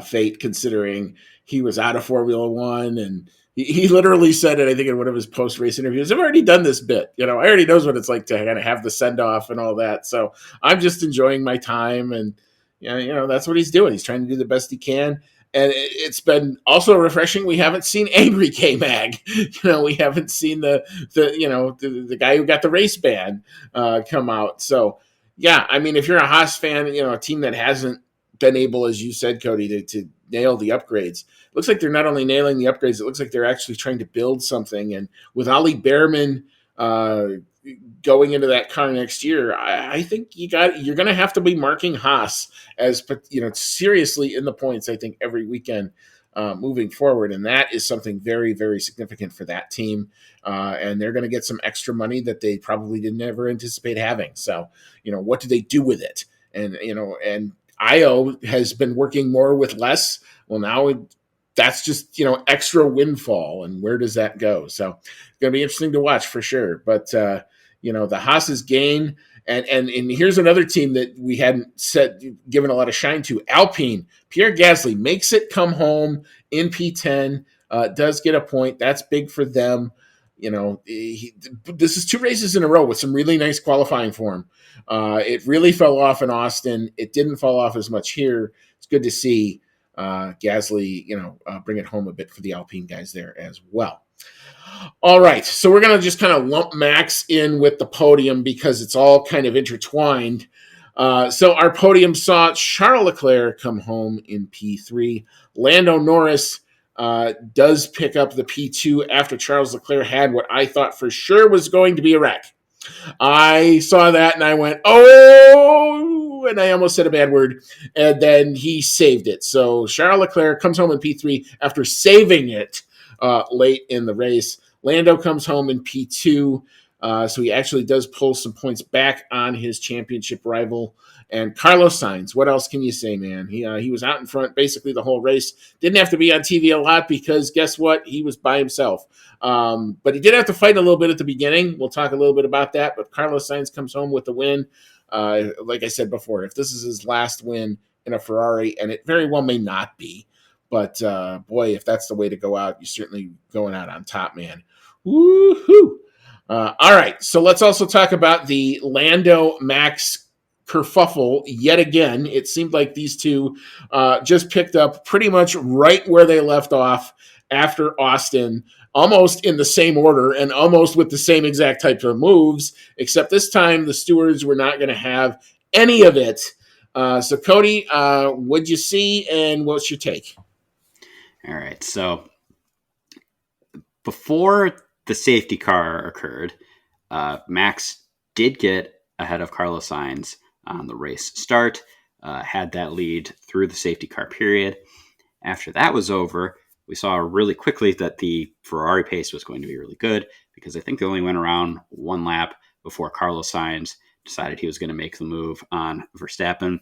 D: fate, considering he was out of Formula One, and he literally said it, I think, in one of his post-race interviews. I've already done this bit. I already knows what it's like to kind of have the send-off and all that. So I'm just enjoying my time, and that's what he's doing. He's trying to do the best he can. And it's been also refreshing. We haven't seen angry K-Mag. We haven't seen the guy who got the race ban come out. So, yeah, I mean, if you're a Haas fan, a team that hasn't been able, as you said, Cody, to nail the upgrades, it looks like they're not only nailing the upgrades, it looks like they're actually trying to build something. And with Ollie Behrman going into that car next year, I think you're going to have to be marking Haas as seriously in the points, I think, every weekend moving forward, and that is something very, very significant for that team. And they're going to get some extra money that they probably didn't ever anticipate having. So, what do they do with it? And Io has been working more with less. Well, now that's just extra windfall, and where does that go? So it's going to be interesting to watch for sure. But the Haas's gain, and here's another team that we hadn't given a lot of shine to. Alpine, Pierre Gasly makes it come home in P10, does get a point. That's big for them. This is 2 races in a row with some really nice qualifying for him. It really fell off in Austin. It didn't fall off as much here. It's good to see Gasly, bring it home a bit for the Alpine guys there as well. All right, so we're going to just kind of lump Max in with the podium because it's all kind of intertwined. So our podium saw Charles Leclerc come home in P3. Lando Norris does pick up the P2 after Charles Leclerc had what I thought for sure was going to be a wreck. I saw that and I went, oh, and I almost said a bad word. And then he saved it. So Charles Leclerc comes home in P3 after saving it late in the race. Lando comes home in P2. So he actually does pull some points back on his championship rival. And Carlos Sainz, what else can you say, man? He was out in front basically the whole race. Didn't have to be on TV a lot because guess what? He was by himself. But he did have to fight a little bit at the beginning. We'll talk a little bit about that. But Carlos Sainz comes home with the win. Like I said before, if this is his last win in a Ferrari, and it very well may not be, but boy, if that's the way to go out, you're certainly going out on top, man. Woohoo! All right, so let's also talk about the Lando Max kerfuffle yet again. It seemed like these two just picked up pretty much right where they left off after Austin, almost in the same order and almost with the same exact types of moves, except this time the stewards were not going to have any of it. So, Cody, what'd you see and what's your take?
E: All right, so before the safety car occurred, Max did get ahead of Carlos Sainz on the race start, had that lead through the safety car period. After that was over, we saw really quickly that the Ferrari pace was going to be really good because I think they only went around one lap before Carlos Sainz decided he was going to make the move on Verstappen,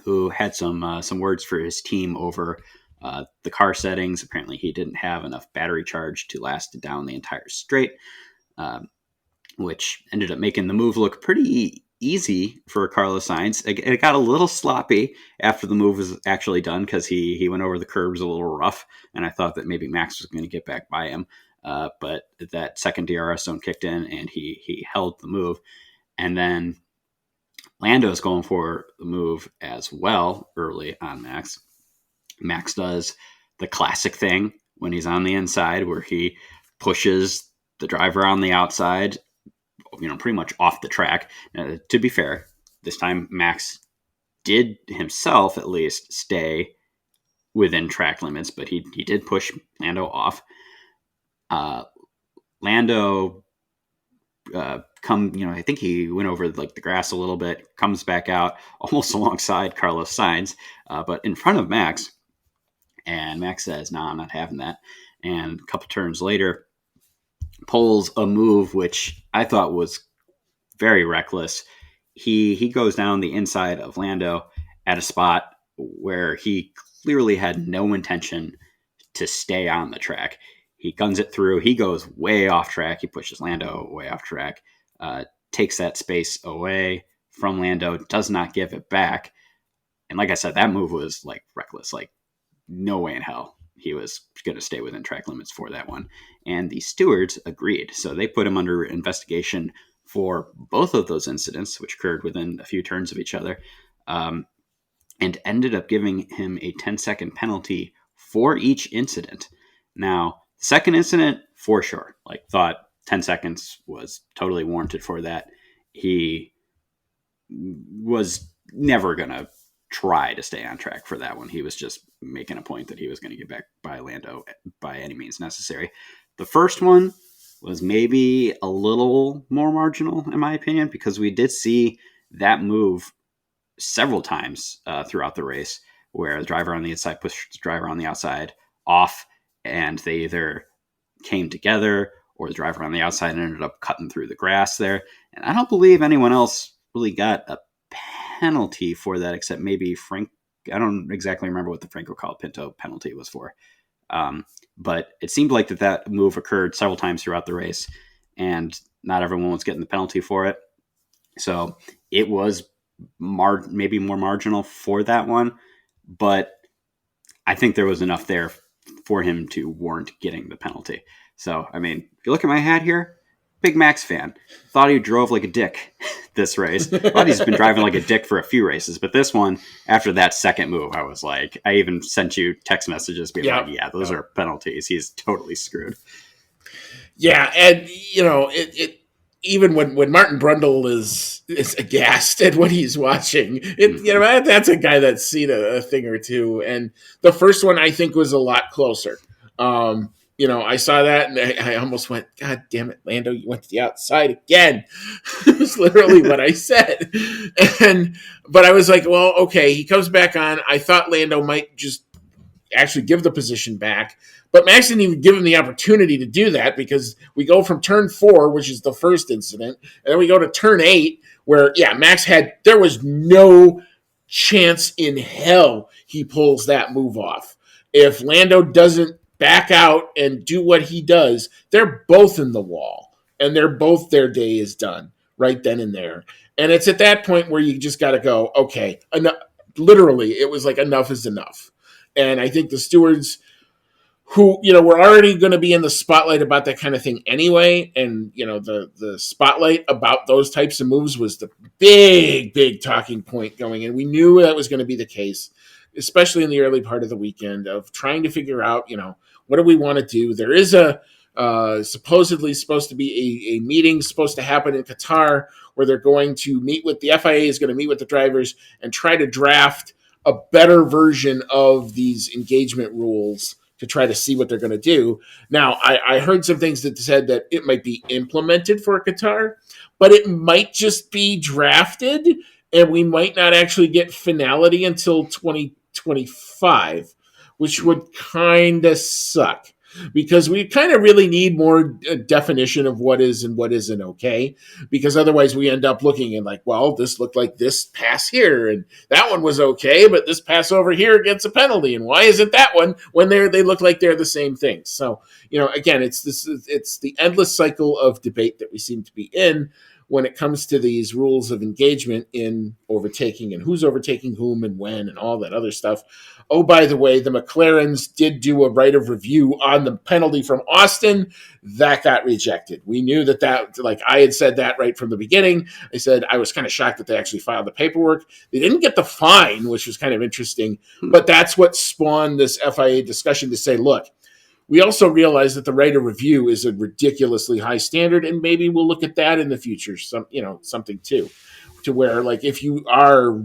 E: who had some words for his team over the car settings. Apparently he didn't have enough battery charge to last down the entire straight, which ended up making the move look pretty easy for Carlos Sainz. It got a little sloppy after the move was actually done because he went over the curbs a little rough, and I thought that maybe Max was going to get back by him. But that second DRS zone kicked in, and he held the move. And then Lando's going for the move as well early on Max. Max does the classic thing when he's on the inside where he pushes the driver on the outside, pretty much off the track. To be fair, this time Max did himself at least stay within track limits, but he did push Lando off. Lando I think he went over like the grass a little bit, comes back out almost alongside Carlos Sainz, but in front of Max. And Max says, "No, I'm not having that." And a couple turns later, pulls a move which I thought was very reckless. He goes down the inside of Lando at a spot where he clearly had no intention to stay on the track. He guns it through. He goes way off track. He pushes Lando way off track, takes that space away from Lando, does not give it back. And like I said, that move was like reckless. Like, no way in hell he was going to stay within track limits for that one. And the stewards agreed. So they put him under investigation for both of those incidents, which occurred within a few turns of each other, and ended up giving him a 10-second penalty for each incident. Now, the second incident, for sure, thought 10 seconds was totally warranted for that. He was never going to try to stay on track for that one. He was just making a point that he was going to get back by Lando by any means necessary. The first one was maybe a little more marginal, in my opinion, because we did see that move several times throughout the race where the driver on the inside pushed the driver on the outside off, and they either came together or the driver on the outside ended up cutting through the grass there. And I don't believe anyone else really got a penalty for that, except maybe Frank. I don't exactly remember what the Franco Colapinto penalty was for. But it seemed like that move occurred several times throughout the race, and not everyone was getting the penalty for it. So it was maybe more marginal for that one, but I think there was enough there for him to warrant getting the penalty. So, I mean, if you look at my hat here, big Max fan. Thought he drove like a dick this race. Thought he's been driving like a dick for a few races. But this one, after that second move, I was like, I even sent you text messages being like, yeah, those are penalties. He's totally screwed.
D: Yeah, and, it even when Martin Brundle is aghast at what he's watching, that's a guy that's seen a thing or two. And the first one, I think, was a lot closer. I saw that and I almost went, God damn it, Lando, you went to the outside again. It's literally what I said. But I was like, well, okay, he comes back on. I thought Lando might just actually give the position back. But Max didn't even give him the opportunity to do that because we go from turn 4, which is the first incident, and then we go to turn 8, where, there was no chance in hell he pulls that move off. If Lando doesn't back out and do what he does, they're both in the wall, and their day is done right then and there. And it's at that point where you just got to go, okay, enough. Literally, it was like enough is enough. And I think the stewards who, were already going to be in the spotlight about that kind of thing anyway. And, the spotlight about those types of moves was the big talking point going in. We knew that was going to be the case, especially in the early part of the weekend of trying to figure out, what do we want to do? There is a supposedly supposed to be a meeting supposed to happen in Qatar where they're going to meet with the FIA is going to meet with the drivers and try to draft a better version of these engagement rules to try to see what they're going to do. Now, I heard some things that said that it might be implemented for Qatar, but it might just be drafted, and we might not actually get finality until 2025, which would kind of suck because we kind of really need more definition of what is and what isn't okay, because otherwise we end up looking and like, well, this looked like this pass here and that one was okay, but this pass over here gets a penalty, and why isn't that one when they look like they're the same thing? So, again, it's the endless cycle of debate that we seem to be in when it comes to these rules of engagement in overtaking and who's overtaking whom and when and all that other stuff. Oh, by the way, the McLarens did do a right of review on the penalty from Austin. That got rejected. We knew that, like I had said that right from the beginning. I said I was kind of shocked that they actually filed the paperwork. They didn't get the fine, which was kind of interesting, but that's what spawned this FIA discussion to say, look, we also realize that the right of review is a ridiculously high standard, and maybe we'll look at that in the future, something too, to where, like, if you are,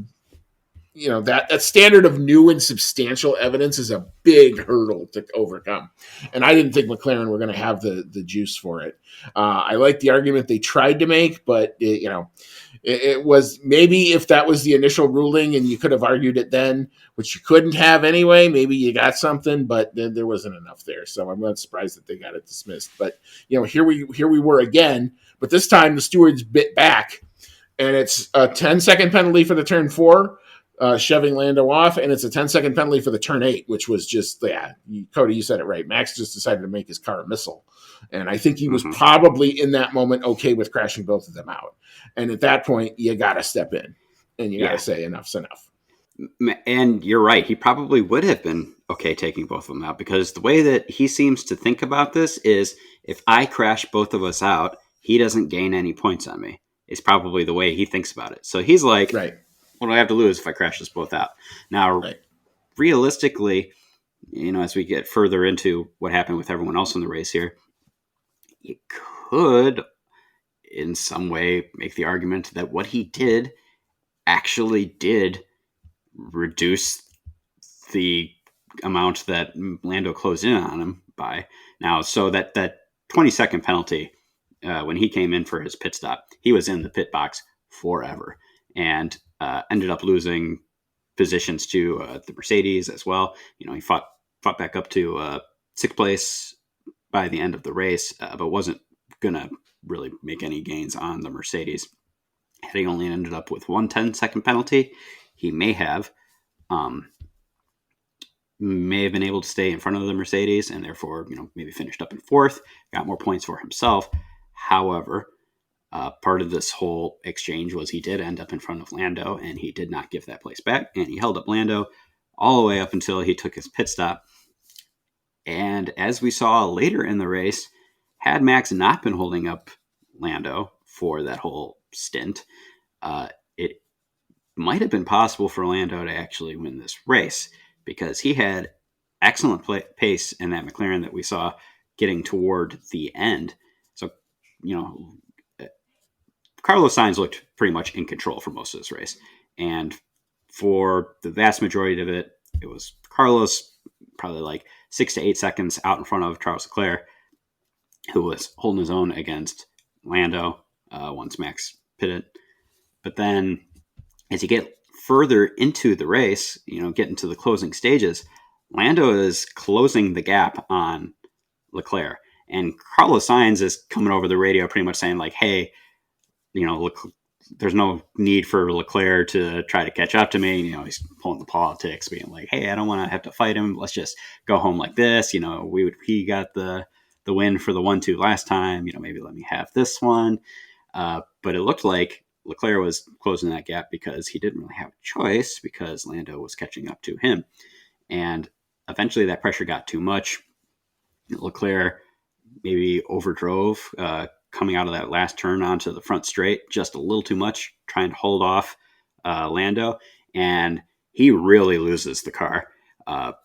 D: that standard of new and substantial evidence is a big hurdle to overcome. And I didn't think McLaren were going to have the juice for it. I like the argument they tried to make, but it was maybe if that was the initial ruling and you could have argued it then, which you couldn't have anyway, maybe you got something, but then there wasn't enough there. So I'm not surprised that they got it dismissed. But here we were again, but this time the stewards bit back, and it's a 10-second penalty for the turn 4, shoving Lando off, and it's a 10-second penalty for the turn 8, which was just, Cody, you said it right. Max just decided to make his car a missile. And I think he was probably in that moment okay with crashing both of them out. And at that point, you got to step in and you got to say enough's enough.
E: And you're right. He probably would have been okay taking both of them out, because the way that he seems to think about this is, if I crash both of us out, he doesn't gain any points on me. It's probably the way he thinks about it. So he's like,
D: right,
E: what do I have to lose if I crash us both out? Now, realistically, as we get further into what happened with everyone else in the race here, you could in some way make the argument that what he did actually did reduce the amount that Lando closed in on him by. Now, so that 20-second penalty, when he came in for his pit stop, he was in the pit box forever and ended up losing positions to the Mercedes as well. He fought back up to sixth place by the end of the race, but wasn't going to really make any gains on the Mercedes. Had he only ended up with one 10-second penalty, he may have been able to stay in front of the Mercedes and therefore, maybe finished up in fourth, got more points for himself. However, part of this whole exchange was he did end up in front of Lando, and he did not give that place back, and he held up Lando all the way up until he took his pit stop. And as we saw later in the race, had Max not been holding up Lando for that whole stint, it might have been possible for Lando to actually win this race, because he had excellent pace in that McLaren that we saw getting toward the end. So, Carlos Sainz looked pretty much in control for most of this race. And for the vast majority of it, it was Carlos probably like 6 to 8 seconds out in front of Charles Leclerc, who was holding his own against Lando once Max pitted. But then as you get further into the race, get into the closing stages, Lando is closing the gap on Leclerc. And Carlos Sainz is coming over the radio pretty much saying like, hey, there's no need for Leclerc to try to catch up to me. He's pulling the politics, being like, hey, I don't want to have to fight him. Let's just go home like this. He got the win for the 1-2 last time. Maybe let me have this one. But it looked like Leclerc was closing that gap because he didn't really have a choice because Lando was catching up to him. And eventually that pressure got too much. Leclerc maybe overdrove coming out of that last turn onto the front straight just a little too much, trying to hold off Lando. And he really loses the car.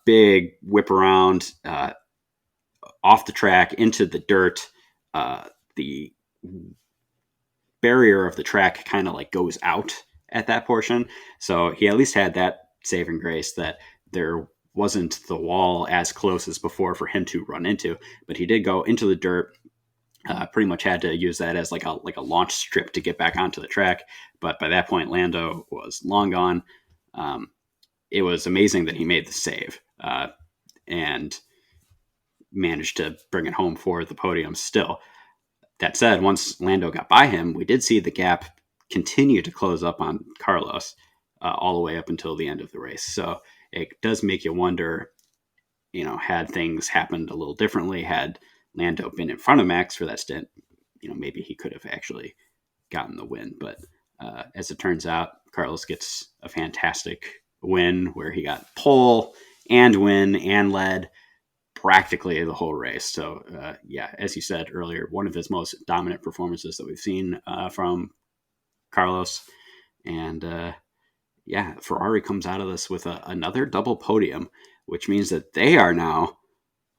E: Big whip around off the track into the dirt. The barrier of the track kind of like goes out at that portion. So he at least had that saving grace that there wasn't the wall as close as before for him to run into, but he did go into the dirt. Pretty much had to use that as like a launch strip to get back onto the track. But by that point, Lando was long gone. It was amazing that he made the save and managed to bring it home for the podium still. That said, once Lando got by him, we did see the gap continue to close up on Carlos all the way up until the end of the race. So it does make you wonder, had things happened a little differently, had Lando been in front of Max for that stint, maybe he could have actually gotten the win. But as it turns out, Carlos gets a fantastic win where he got pole and win and led practically the whole race. So as you said earlier, one of his most dominant performances that we've seen from Carlos. And Ferrari comes out of this with another double podium, which means that they are now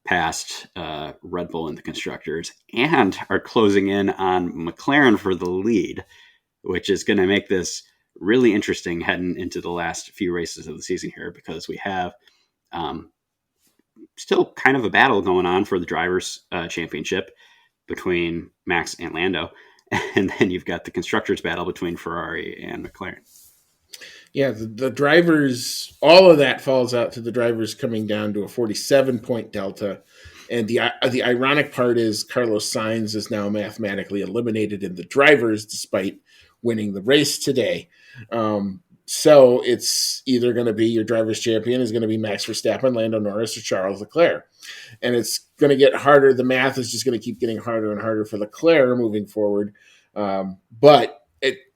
E: past Red Bull in the constructors and are closing in on McLaren for the lead, which is going to make this really interesting heading into the last few races of the season here, because we have still kind of a battle going on for the drivers' championship between Max and Lando. And then you've got the constructors' battle between Ferrari and McLaren.
D: Yeah, the drivers, all of that falls out to the drivers coming down to a 47-point delta. And the ironic part is Carlos Sainz is now mathematically eliminated in the drivers despite winning the race today. So it's either going to be your driver's champion is going to be Max Verstappen, Lando Norris, or Charles Leclerc. And it's going to get harder. The math is just going to keep getting harder and harder for Leclerc moving forward. But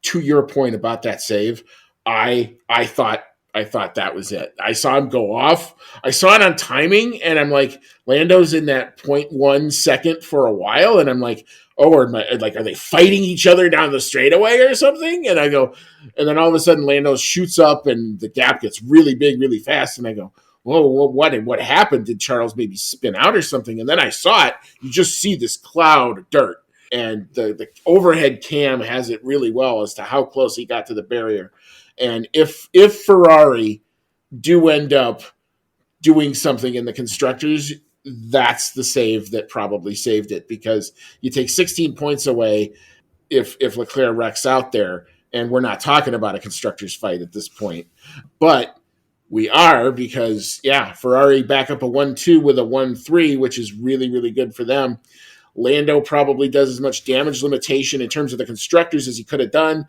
D: to your point about that save, I thought that was it. I saw him go off. I saw it on timing, and I'm like, Lando's in that 0.1 second for a while, and I'm like, are they fighting each other down the straightaway or something? And I go, and then all of a sudden Lando shoots up, and the gap gets really big, really fast, and I go, whoa, what happened? Did Charles maybe spin out or something? And then I saw it. You just see this cloud of dirt, and the overhead cam has it really well as to how close he got to the barrier. And if Ferrari do end up doing something in the constructors, that's the save that probably saved it, because you take 16 points away if Leclerc wrecks out there, and we're not talking about a constructors fight at this point. But we are, because, Ferrari back up a 1-2 with a 1-3, which is really, really good for them. Lando probably does as much damage limitation in terms of the constructors as he could have done.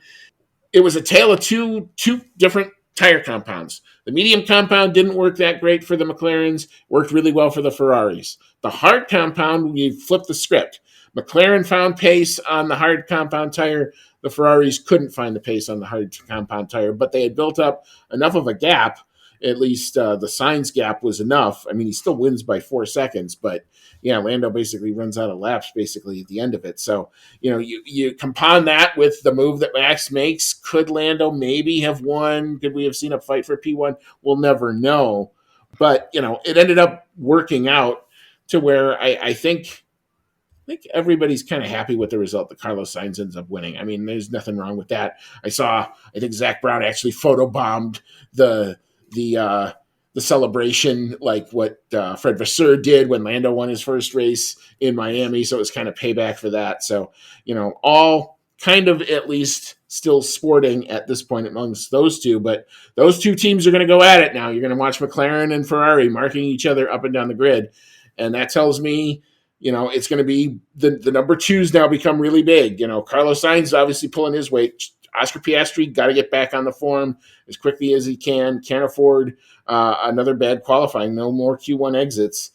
D: It was a tale of two different tire compounds. The medium compound didn't work that great for the McLarens, worked really well for the Ferraris. The hard compound, you flip the script. McLaren found pace on the hard compound tire. The Ferraris couldn't find the pace on the hard compound tire, but they had built up enough of a gap. At least the Sainz gap was enough. I mean, he still wins by 4 seconds, but Lando basically runs out of laps basically at the end of it. So, you compound that with the move that Max makes. Could Lando maybe have won? Could we have seen a fight for P1? We'll never know. But, it ended up working out to where I think everybody's kind of happy with the result that Carlos Sainz ends up winning. I mean, there's nothing wrong with that. I think Zach Brown actually photobombed the the celebration like what Fred Vasseur did when Lando won his first race in Miami. So it was kind of payback for that. So, all kind of at least still sporting at this point amongst those two. But those two teams are going to go at it now. You're going to watch McLaren and Ferrari marking each other up and down the grid. And that tells me, it's going to be the number twos now become really big. Carlos Sainz is obviously pulling his weight. Oscar Piastri got to get back on the form as quickly as he can. Can't afford another bad qualifying. No more Q1 exits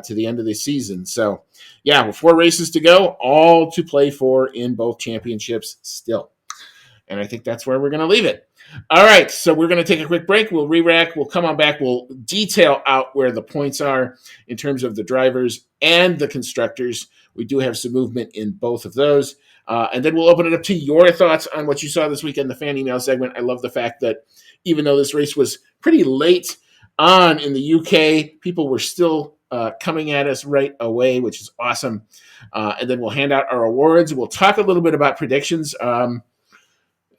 D: to the end of the season. So, yeah, with 4 races to go, all to play for in both championships still. And I think that's where we're going to leave it. All right, so we're going to take a quick break. We'll re-rack. We'll come on back. We'll detail out where the points are in terms of the drivers and the constructors. We do have some movement in both of those. And then we'll open it up to your thoughts on what you saw this weekend, the fan email segment. I love the fact that even though this race was pretty late on in the UK, people were still coming at us right away, which is awesome. And then we'll hand out our awards. We'll talk a little bit about predictions.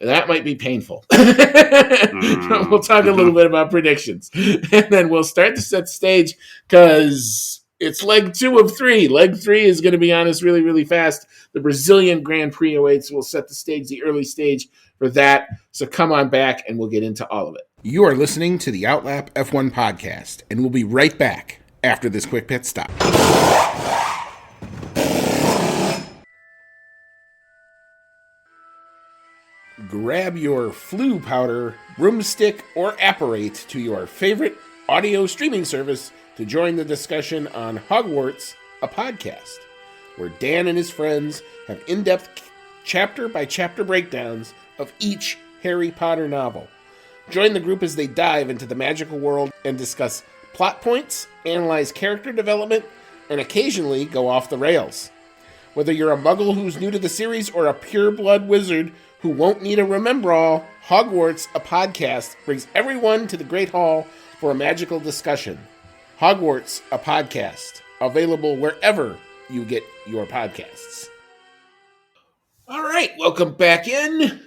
D: That might be painful. We'll talk a little bit about predictions. And then we'll start to set the stage because it's leg 2 of 3. Leg 3 is going to be on us really, really fast. The Brazilian Grand Prix awaits. We'll set the stage, the early stage for that. So come on back and we'll get into all of it. You are listening to the Outlap F1 podcast, and we'll be right back after this quick pit stop. Grab your flu powder, broomstick, or apparate to your favorite audio streaming service to join the discussion on Hogwarts, a podcast, where Dan and his friends have in-depth chapter-by-chapter breakdowns of each Harry Potter novel. Join the group as they dive into the magical world and discuss plot points, analyze character development, and occasionally go off the rails. Whether you're a muggle who's new to the series or a pure-blood wizard who won't need a remember-all, Hogwarts, a podcast, brings everyone to the Great Hall for a magical discussion. Hogwarts, a podcast, available wherever you get your podcasts. All right, welcome back in.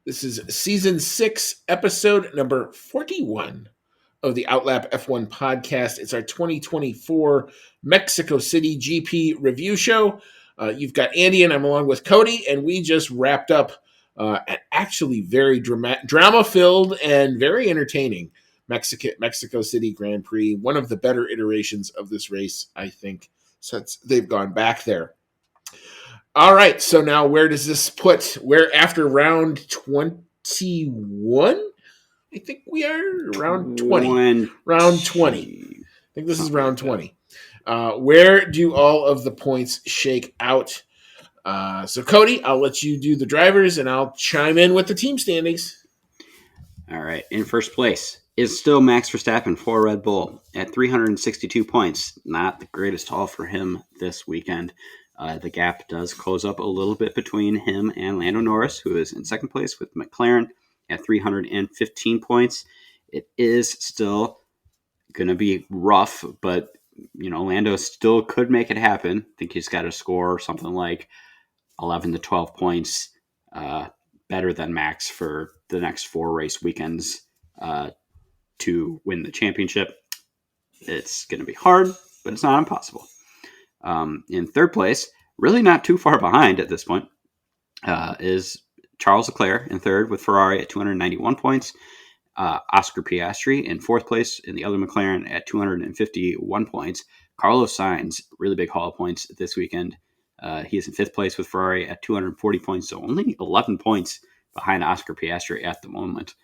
D: This is Season 6, Episode number 41 of the Outlap F1 podcast. It's our 2024 Mexico City GP review show. You've got Andy and I'm along with Cody, and we just wrapped up an actually very drama-filled and very entertaining Mexico City Grand Prix. One of the better iterations of this race, I think, since they've gone back there. All right, so now where does this put? We're after round 21? I think we are round 20. Round 20. I think this is round 20. Where do all of the points shake out? So, Cody, I'll let you do the drivers, and I'll chime in with the team standings.
E: All right. In first place is still Max Verstappen for Red Bull at 362 points. Not the greatest haul for him this weekend. The gap does close up a little bit between him and Lando Norris, who is in second place with McLaren at 315 points. It is still going to be rough, but, Lando still could make it happen. I think he's got to score something like 11 to 12 points better than Max for the next 4 race weekends to win the championship. It's going to be hard, but it's not impossible. In third place, really not too far behind at this point, is Charles Leclerc in third with Ferrari at 291 points. Oscar Piastri in fourth place in the other McLaren at 251 points. Carlos Sainz, really big haul of points this weekend. He is in fifth place with Ferrari at 240 points, so only 11 points behind Oscar Piastri at the moment.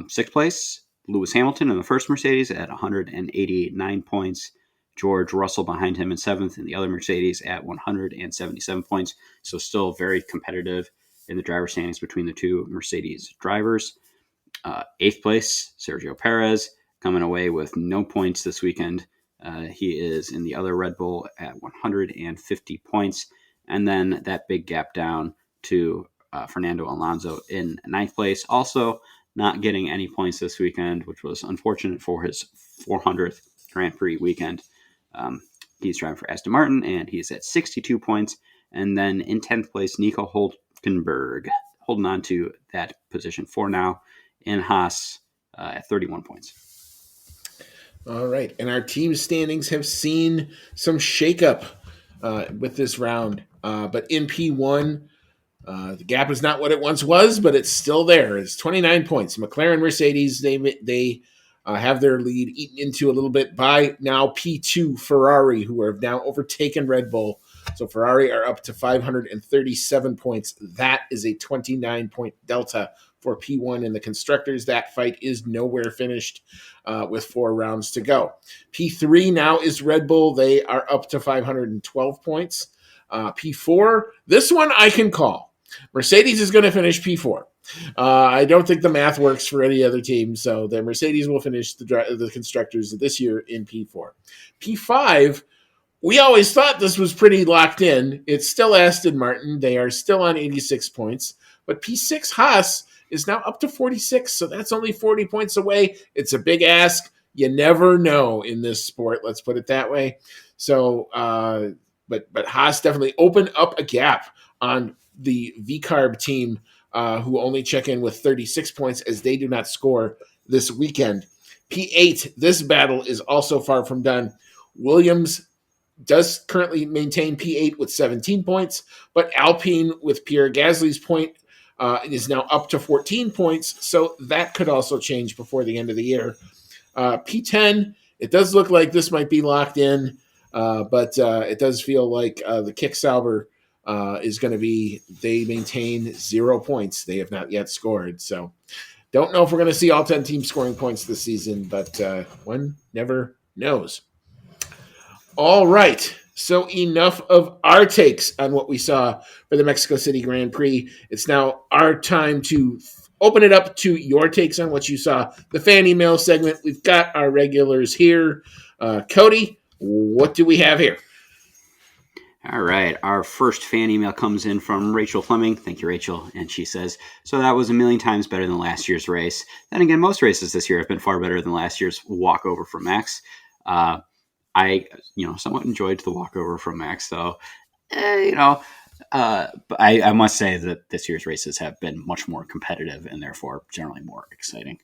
E: Sixth place, Lewis Hamilton in the first Mercedes at 189 points. George Russell behind him in seventh in the other Mercedes at 177 points. So still very competitive in the driver standings between the two Mercedes drivers. Eighth place, Sergio Perez coming away with no points this weekend. He is in the other Red Bull at 150 points. And then that big gap down to Fernando Alonso in ninth place. Also not getting any points this weekend, which was unfortunate for his 400th Grand Prix weekend. He's driving for Aston Martin, and he's at 62 points. And then in 10th place, Nico Hülkenberg, holding on to that position for now in Haas at 31 points.
D: All right. And our team standings have seen some shakeup with this round. But in P1, the gap is not what it once was, but it's still there. It's 29 points. McLaren, Mercedes, they have their lead eaten into a little bit by now P2 Ferrari, who have now overtaken Red Bull. So Ferrari are up to 537 points. That is a 29-point delta for P1 in the constructors. That fight is nowhere finished with 4 rounds to go. P3 now is Red Bull. They are up to 512 points. P4, this one I can call. Mercedes is going to finish P4. I don't think the math works for any other team, so the Mercedes will finish the constructors this year in P4. P5, we always thought this was pretty locked in. It's still Aston Martin. They are still on 86 points. But P6 Haas is now up to 46, so that's only 40 points away. It's a big ask. You never know in this sport, let's put it that way. So, but Haas definitely opened up a gap on the VCARB team, who only check in with 36 points as they do not score this weekend. P8, this battle is also far from done. Williams does currently maintain P8 with 17 points, but Alpine with Pierre Gasly's point is now up to 14 points, so that could also change before the end of the year. P10, it does look like this might be locked in, but it does feel like the Kick-Sauber is going to be, they maintain 0 points. They have not yet scored, so don't know if we're going to see all 10 teams scoring points this season, but one never knows. All right. So enough of our takes on what we saw for the Mexico City Grand Prix. It's now our time to open it up to your takes on what you saw. The fan email segment. We've got our regulars here. Cody, what do we have here?
E: All right. Our first fan email comes in from Rachel Fleming. Thank you, Rachel. And she says, so that was a million times better than last year's race. Then again, most races this year have been far better than last year's walkover from Max. I, somewhat enjoyed the walkover from Max, though. But I must say that this year's races have been much more competitive and therefore generally more exciting.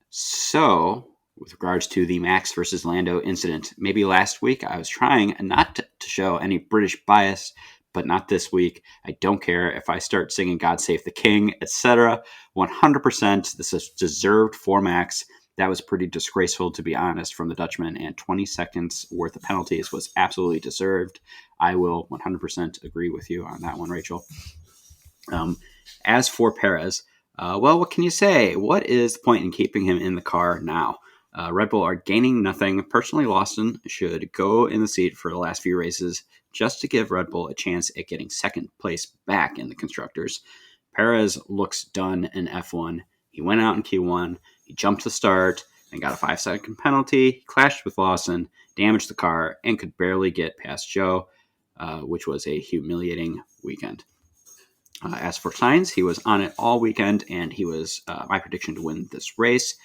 E: So, with regards to the Max versus Lando incident, maybe last week I was trying not to show any British bias, but not this week. I don't care if I start singing God Save the King, etc. 100% this is deserved for Max. That was pretty disgraceful, to be honest, from the Dutchman, and 20 seconds worth of penalties was absolutely deserved. I will 100% agree with you on that one, Rachel. As for Perez, well, what can you say? What is the point in keeping him in the car now? Red Bull are gaining nothing. Personally, Lawson should go in the seat for the last few races just to give Red Bull a chance at getting second place back in the Constructors. Perez looks done in F1. He went out in Q1. He jumped the start and got a 5-second penalty, clashed with Lawson, damaged the car, and could barely get past Joe, which was a humiliating weekend. As for Sainz, he was on it all weekend, and he was my prediction to win this race.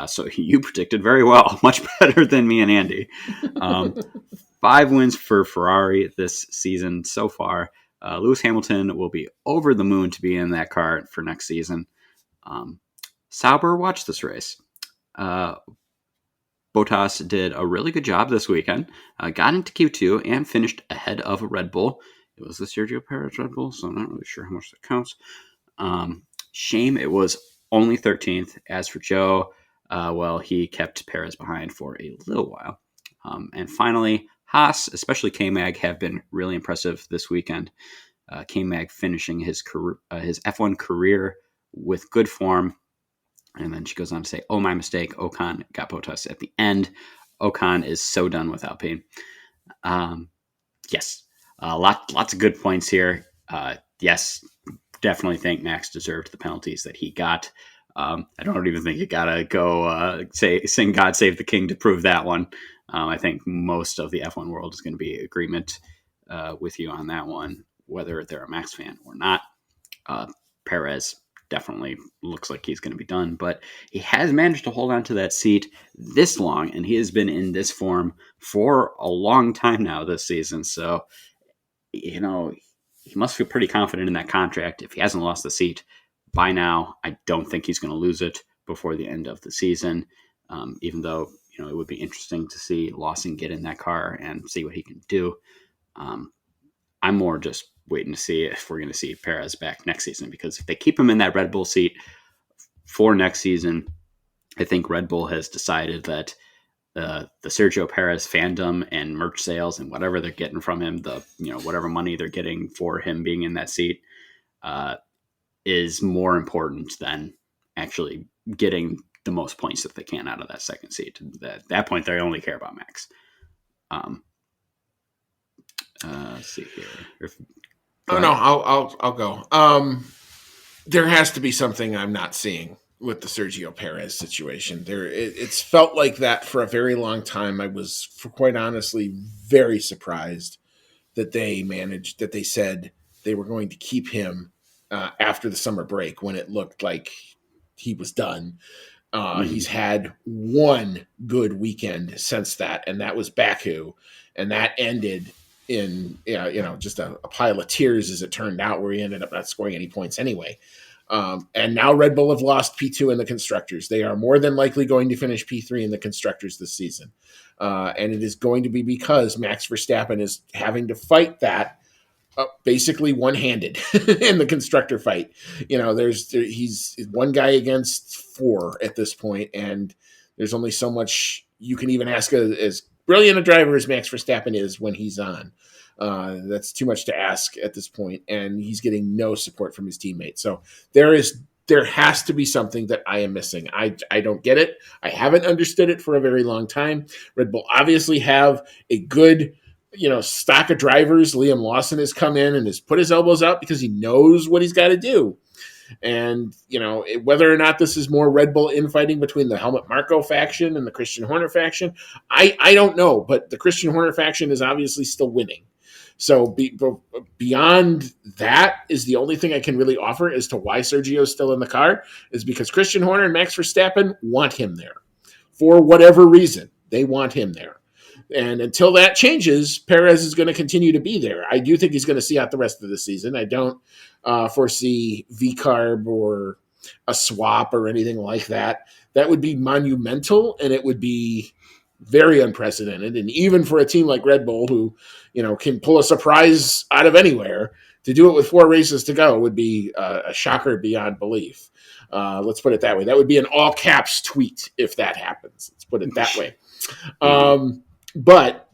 E: So you predicted very well, much better than me and Andy. 5 wins for Ferrari this season so far. Lewis Hamilton will be over the moon to be in that car for next season. Sauber watched this race. Bottas did a really good job this weekend, got into Q2 and finished ahead of Red Bull. It was the Sergio Perez Red Bull, so I'm not really sure how much that counts. Shame it was only 13th. As for Joe, well, he kept Perez behind for a little while. And finally, Haas, especially K-Mag, have been really impressive this weekend. K-Mag finishing his F1 career with good form. And then she goes on to say, oh, my mistake. Ocon got Bottas at the end. Ocon is so done with Alpine. Yes, lots of good points here. Yes, definitely think Max deserved the penalties that he got. I don't even think you gotta go sing God Save the King to prove that one. I think most of the F1 world is going to be in agreement with you on that one, whether they're a Max fan or not. Perez definitely looks like he's going to be done, but he has managed to hold on to that seat this long, and he has been in this form for a long time now this season. So, he must feel pretty confident in that contract. If he hasn't lost the seat by now, I don't think he's going to lose it before the end of the season, even though, it would be interesting to see Lawson get in that car and see what he can do. I'm more just waiting to see if we're going to see Perez back next season, because if they keep him in that Red Bull seat for next season, I think Red Bull has decided that the Sergio Perez fandom and merch sales and whatever they're getting from him, whatever money they're getting for him being in that seat, is more important than actually getting the most points that they can out of that second seat. At that point, they only care about Max. Let's see here.
D: I'll go. There has to be something I'm not seeing with the Sergio Perez situation. It's felt like that for a very long time. I was, quite honestly, very surprised that they said they were going to keep him after the summer break when it looked like he was done. He's had one good weekend since that, and that was Baku, and that ended in just a pile of tears, as it turned out, where he ended up not scoring any points anyway. And now Red Bull have lost P2 in the Constructors. They are more than likely going to finish P3 in the Constructors this season. And it is going to be because Max Verstappen is having to fight that basically one-handed in the constructor fight. He's one guy against four at this point, and there's only so much you can even ask as brilliant a driver as Max Verstappen is when he's on. That's too much to ask at this point, and he's getting no support from his teammates. So there has to be something that I am missing. I don't get it. I haven't understood it for a very long time. Red Bull obviously have a good stock of drivers. Liam Lawson has come in and has put his elbows out because he knows what he's got to do. And, whether or not this is more Red Bull infighting between the Helmut Marko faction and the Christian Horner faction, I don't know. But the Christian Horner faction is obviously still winning. So beyond that is the only thing I can really offer as to why Sergio is still in the car, is because Christian Horner and Max Verstappen want him there. For whatever reason, they want him there. And until that changes, Perez is going to continue to be there. I do think he's going to see out the rest of the season. I don't foresee V-carb or a swap or anything like that. That would be monumental, and it would be very unprecedented. And even for a team like Red Bull, who can pull a surprise out of anywhere, to do it with 4 races to go would be a shocker beyond belief. Let's put it that way. That would be an all caps tweet if that happens. Let's put it that way. But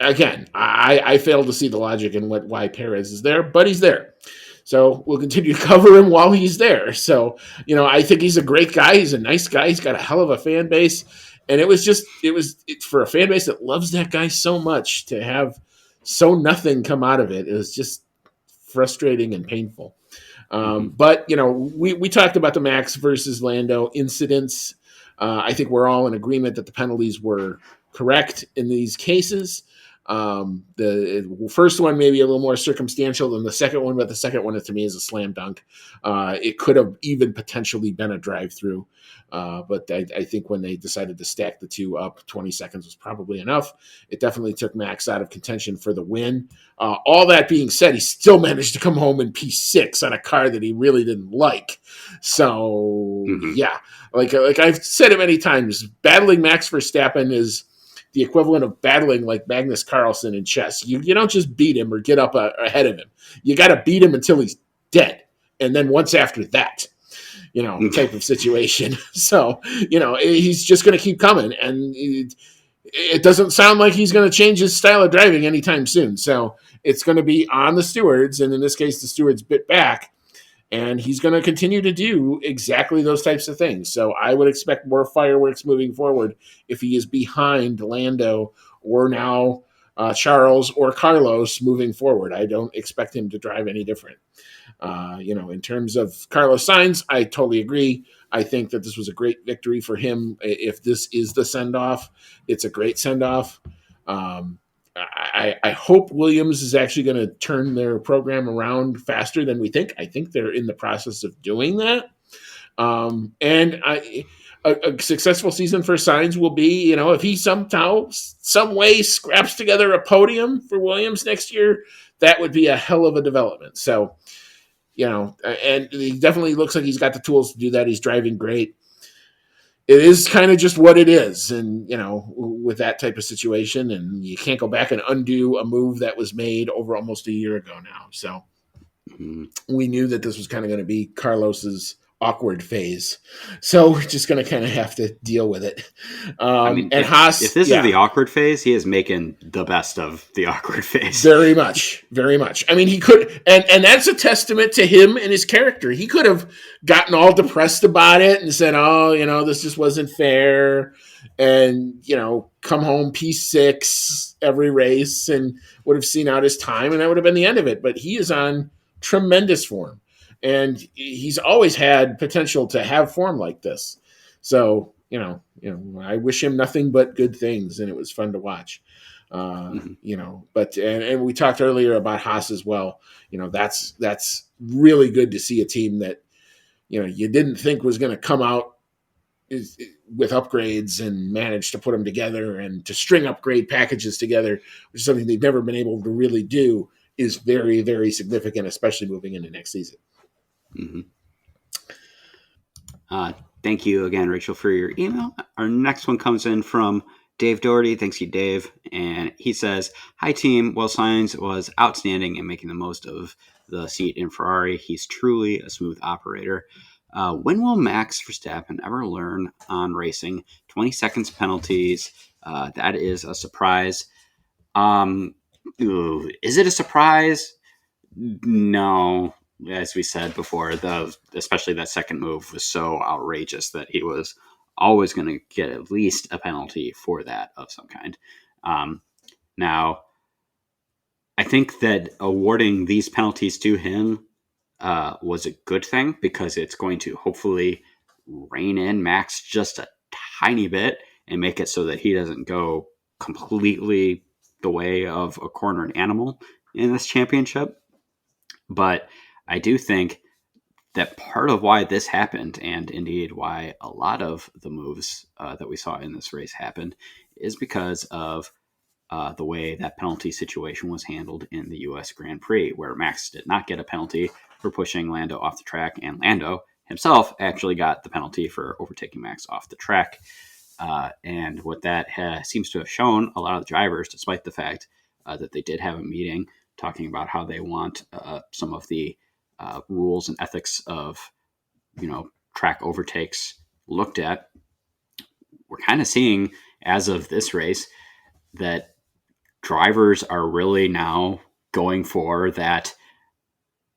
D: again, I fail to see the logic in why Perez is there, but he's there. So we'll continue to cover him while he's there. So, I think he's a great guy. He's a nice guy. He's got a hell of a fan base. And it was for a fan base that loves that guy so much, to have so nothing come out of it. It was just frustrating and painful. But, we talked about the Max versus Lando incidents. I think we're all in agreement that the penalties were correct in these cases. The first one may be a little more circumstantial than the second one, but the second one to me is a slam dunk. It could have even potentially been a drive-through. But I think when they decided to stack the two up, 20 seconds was probably enough. It definitely took Max out of contention for the win. All that being said, he still managed to come home in P6 on a car that he really didn't like. So, yeah, like I've said it many times, battling Max Verstappen is the equivalent of battling like Magnus Carlsen in chess. You don't just beat him or get up ahead of him. You got to beat him until he's dead. And then once after that, type of situation. So, he's just going to keep coming. And it doesn't sound like he's going to change his style of driving anytime soon. So it's going to be on the stewards. And in this case, the stewards bit back. And he's going to continue to do exactly those types of things. So I would expect more fireworks moving forward if he is behind Lando or now Charles or Carlos moving forward. I don't expect him to drive any different. In terms of Carlos Sainz, I totally agree. I think that this was a great victory for him. If this is the send-off, it's a great send-off. I hope Williams is actually going to turn their program around faster than we think. I think they're in the process of doing that. A successful season for Sainz will be, if he somehow, some way scraps together a podium for Williams next year, that would be a hell of a development. So, and he definitely looks like he's got the tools to do that. He's driving great. it is kind of just what it is. And, with that type of situation, and you can't go back and undo a move that was made over almost a year ago now. So we knew that this was kind of going to be Carlos's awkward phase. So we're just going to kind of have to deal with it. And
E: if
D: Haas,
E: if this is the awkward phase, he is making the best of the awkward phase.
D: Very much, very much. I mean, he could, and that's a testament to him and his character. He could have gotten all depressed about it and said, "Oh, this just wasn't fair," and come home P6 every race and would have seen out his time, and that would have been the end of it. But he is on tremendous form, and he's always had potential to have form like this. So, I wish him nothing but good things, and it was fun to watch. But and we talked earlier about Haas as well. That's really good to see a team that you didn't think was going to come out with upgrades and manage to put them together and to string upgrade packages together, which is something they've never been able to really do, is very, very significant, especially moving into next season.
E: Thank you again, Rachel, for your email. Our next one comes in from Dave Doherty. Thanks you, Dave. And he says, "Hi, team. Well, Sainz was outstanding in making the most of the seat in Ferrari. He's truly a smooth operator. When will Max Verstappen ever learn on racing? 20 seconds penalties. That is a surprise. Is it a surprise? No. As we said before, especially that second move was so outrageous that he was always going to get at least a penalty for that of some kind. Now, I think that awarding these penalties to him was a good thing, because it's going to hopefully rein in Max just a tiny bit and make it so that he doesn't go completely the way of a cornered animal in this championship. But I do think that part of why this happened, and indeed why a lot of the moves that we saw in this race happened, is because of the way that penalty situation was handled in the U.S. Grand Prix, where Max did not get a penalty for pushing Lando off the track, and Lando himself actually got the penalty for overtaking Max off the track. And what that seems to have shown a lot of the drivers, despite the fact that they did have a meeting talking about how they want some of the rules and ethics of, track overtakes looked at. We're kind of seeing, as of this race, that drivers are really now going for that,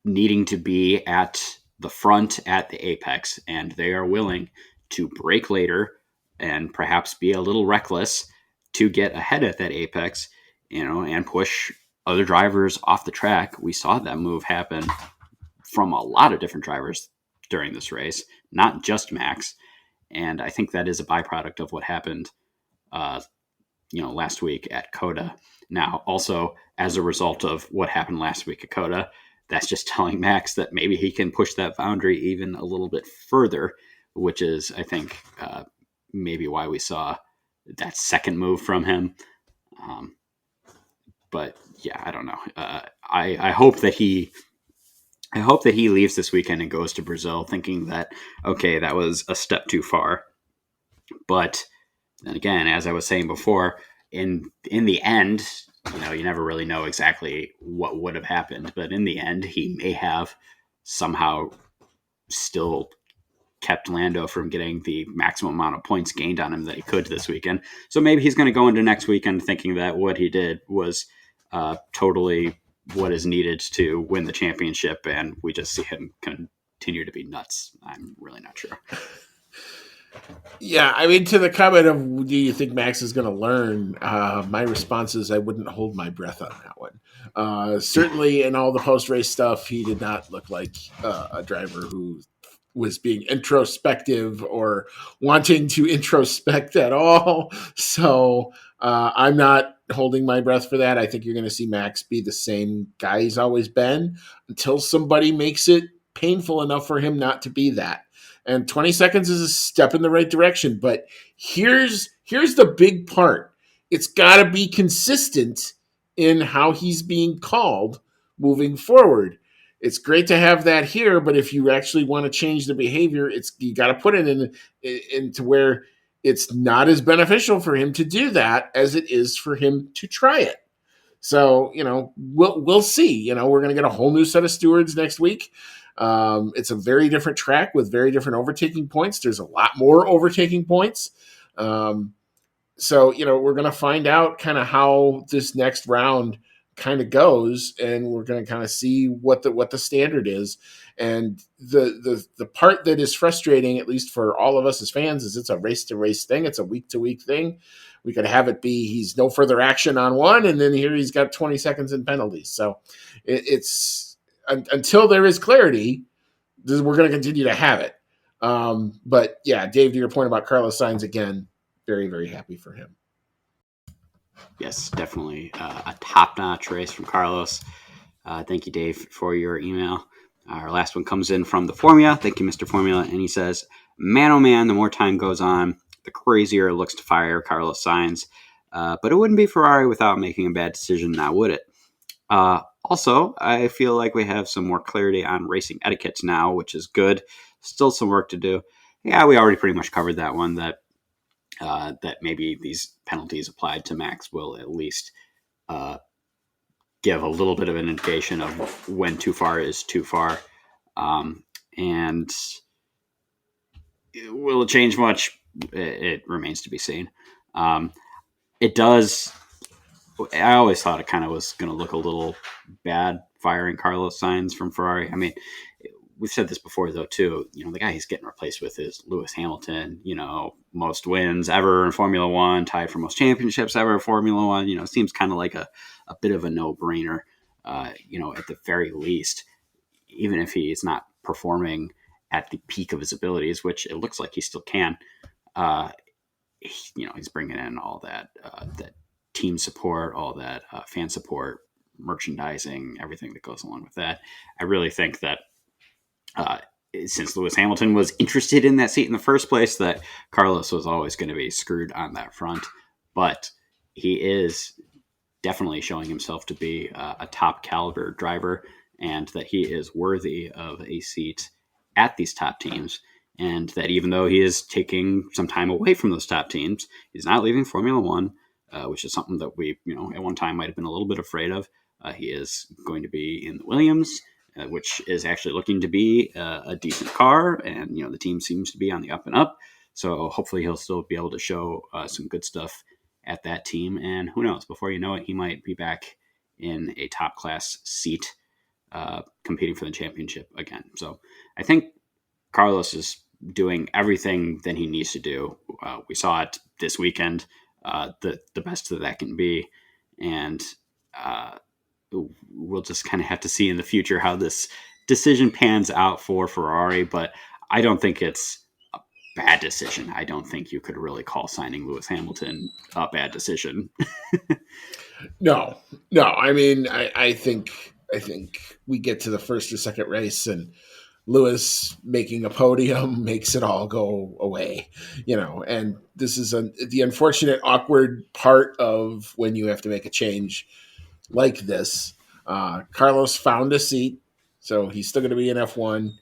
E: needing to be at the front at the apex, and they are willing to brake later and perhaps be a little reckless to get ahead at that apex, and push other drivers off the track. We saw that move happen from a lot of different drivers during this race, not just Max. And I think that is a byproduct of what happened, last week at COTA. Now, also, as a result of what happened last week at COTA, that's just telling Max that maybe he can push that boundary even a little bit further, which is, I think, maybe why we saw that second move from him. But yeah, I don't know. I hope that he leaves this weekend and goes to Brazil thinking that, okay, that was a step too far. But then again, as I was saying before, in the end, you never really know exactly what would have happened. But in the end, he may have somehow still kept Lando from getting the maximum amount of points gained on him that he could this weekend. So maybe he's going to go into next weekend thinking that what he did was totally what is needed to win the championship, and we just see him continue to be nuts. I'm really not sure.
D: Yeah, I mean, to the comment of, do you think Max is going to learn? My response is I wouldn't hold my breath on that one. Certainly in all the post-race stuff, he did not look like a driver who was being introspective or wanting to introspect at all. So I'm not holding my breath for that. I think you're going to see Max be the same guy he's always been until somebody makes it painful enough for him not to be that. And 20 seconds is a step in the right direction. But here's the big part. It's got to be consistent in how he's being called moving forward. it's great to have that here, but if you actually want to change the behavior, you got to put it into where it's not as beneficial for him to do that as it is for him to try it. So, we'll see. We're going to get a whole new set of stewards next week. It's a very different track with very different overtaking points. There's a lot more overtaking points. So, we're going to find out kind of how this next round kind of goes, and we're going to kind of see what the standard is. And the part that is frustrating, at least for all of us as fans, is it's a race to race thing. It's a week to week thing. We could have it be he's no further action on one, and then here he's got 20 seconds in penalties. So it's until there is clarity, we're going to continue to have it. But yeah, Dave, to your point about Carlos Sainz, again, very, very happy for him.
E: Yes, definitely a top-notch race from Carlos. Thank you, Dave, for your email. Our last one comes in from the Formula. Thank you, Mr. Formula. And he says, man, oh man, the more time goes on, the crazier it looks to fire Carlos Sainz. But it wouldn't be Ferrari without making a bad decision now, would it? Also, I feel like we have some more clarity on racing etiquettes now, which is good. Still some work to do. Yeah, we already pretty much covered that one, that maybe these penalties applied to Max will at least give a little bit of an indication of when too far is too far. And will it change much? It remains to be seen. It does. I always thought it kind of was going to look a little bad firing Carlos Sainz from Ferrari. I mean, we've said this before, though, too. The guy he's getting replaced with is Lewis Hamilton. Most wins ever in Formula One, tied for most championships ever in Formula One. It seems kind of like a bit of a no-brainer, at the very least, even if he is not performing at the peak of his abilities, which it looks like he still can. He's bringing in all that team support, all that fan support, merchandising, everything that goes along with that. I really think that since Lewis Hamilton was interested in that seat in the first place, that Carlos was always going to be screwed on that front. But he is definitely showing himself to be a top caliber driver, and that he is worthy of a seat at these top teams. And that even though he is taking some time away from those top teams, he's not leaving Formula One, which is something that we, at one time might have been a little bit afraid of. He is going to be in the Williams, which is actually looking to be a decent car. And, the team seems to be on the up and up. So hopefully he'll still be able to show some good stuff at that team. And who knows, before you know it, he might be back in a top class seat competing for the championship again. So I think Carlos is doing everything that he needs to do. We saw it this weekend, the best that can be. And we'll just kind of have to see in the future how this decision pans out for Ferrari. But I don't think it's a bad decision. I don't think you could really call signing Lewis Hamilton a bad decision.
D: No. I mean, I think we get to the first or second race and Lewis making a podium makes it all go away, and this is the unfortunate, awkward part of when you have to make a change like this. Carlos found a seat, so he's still going to be in F1.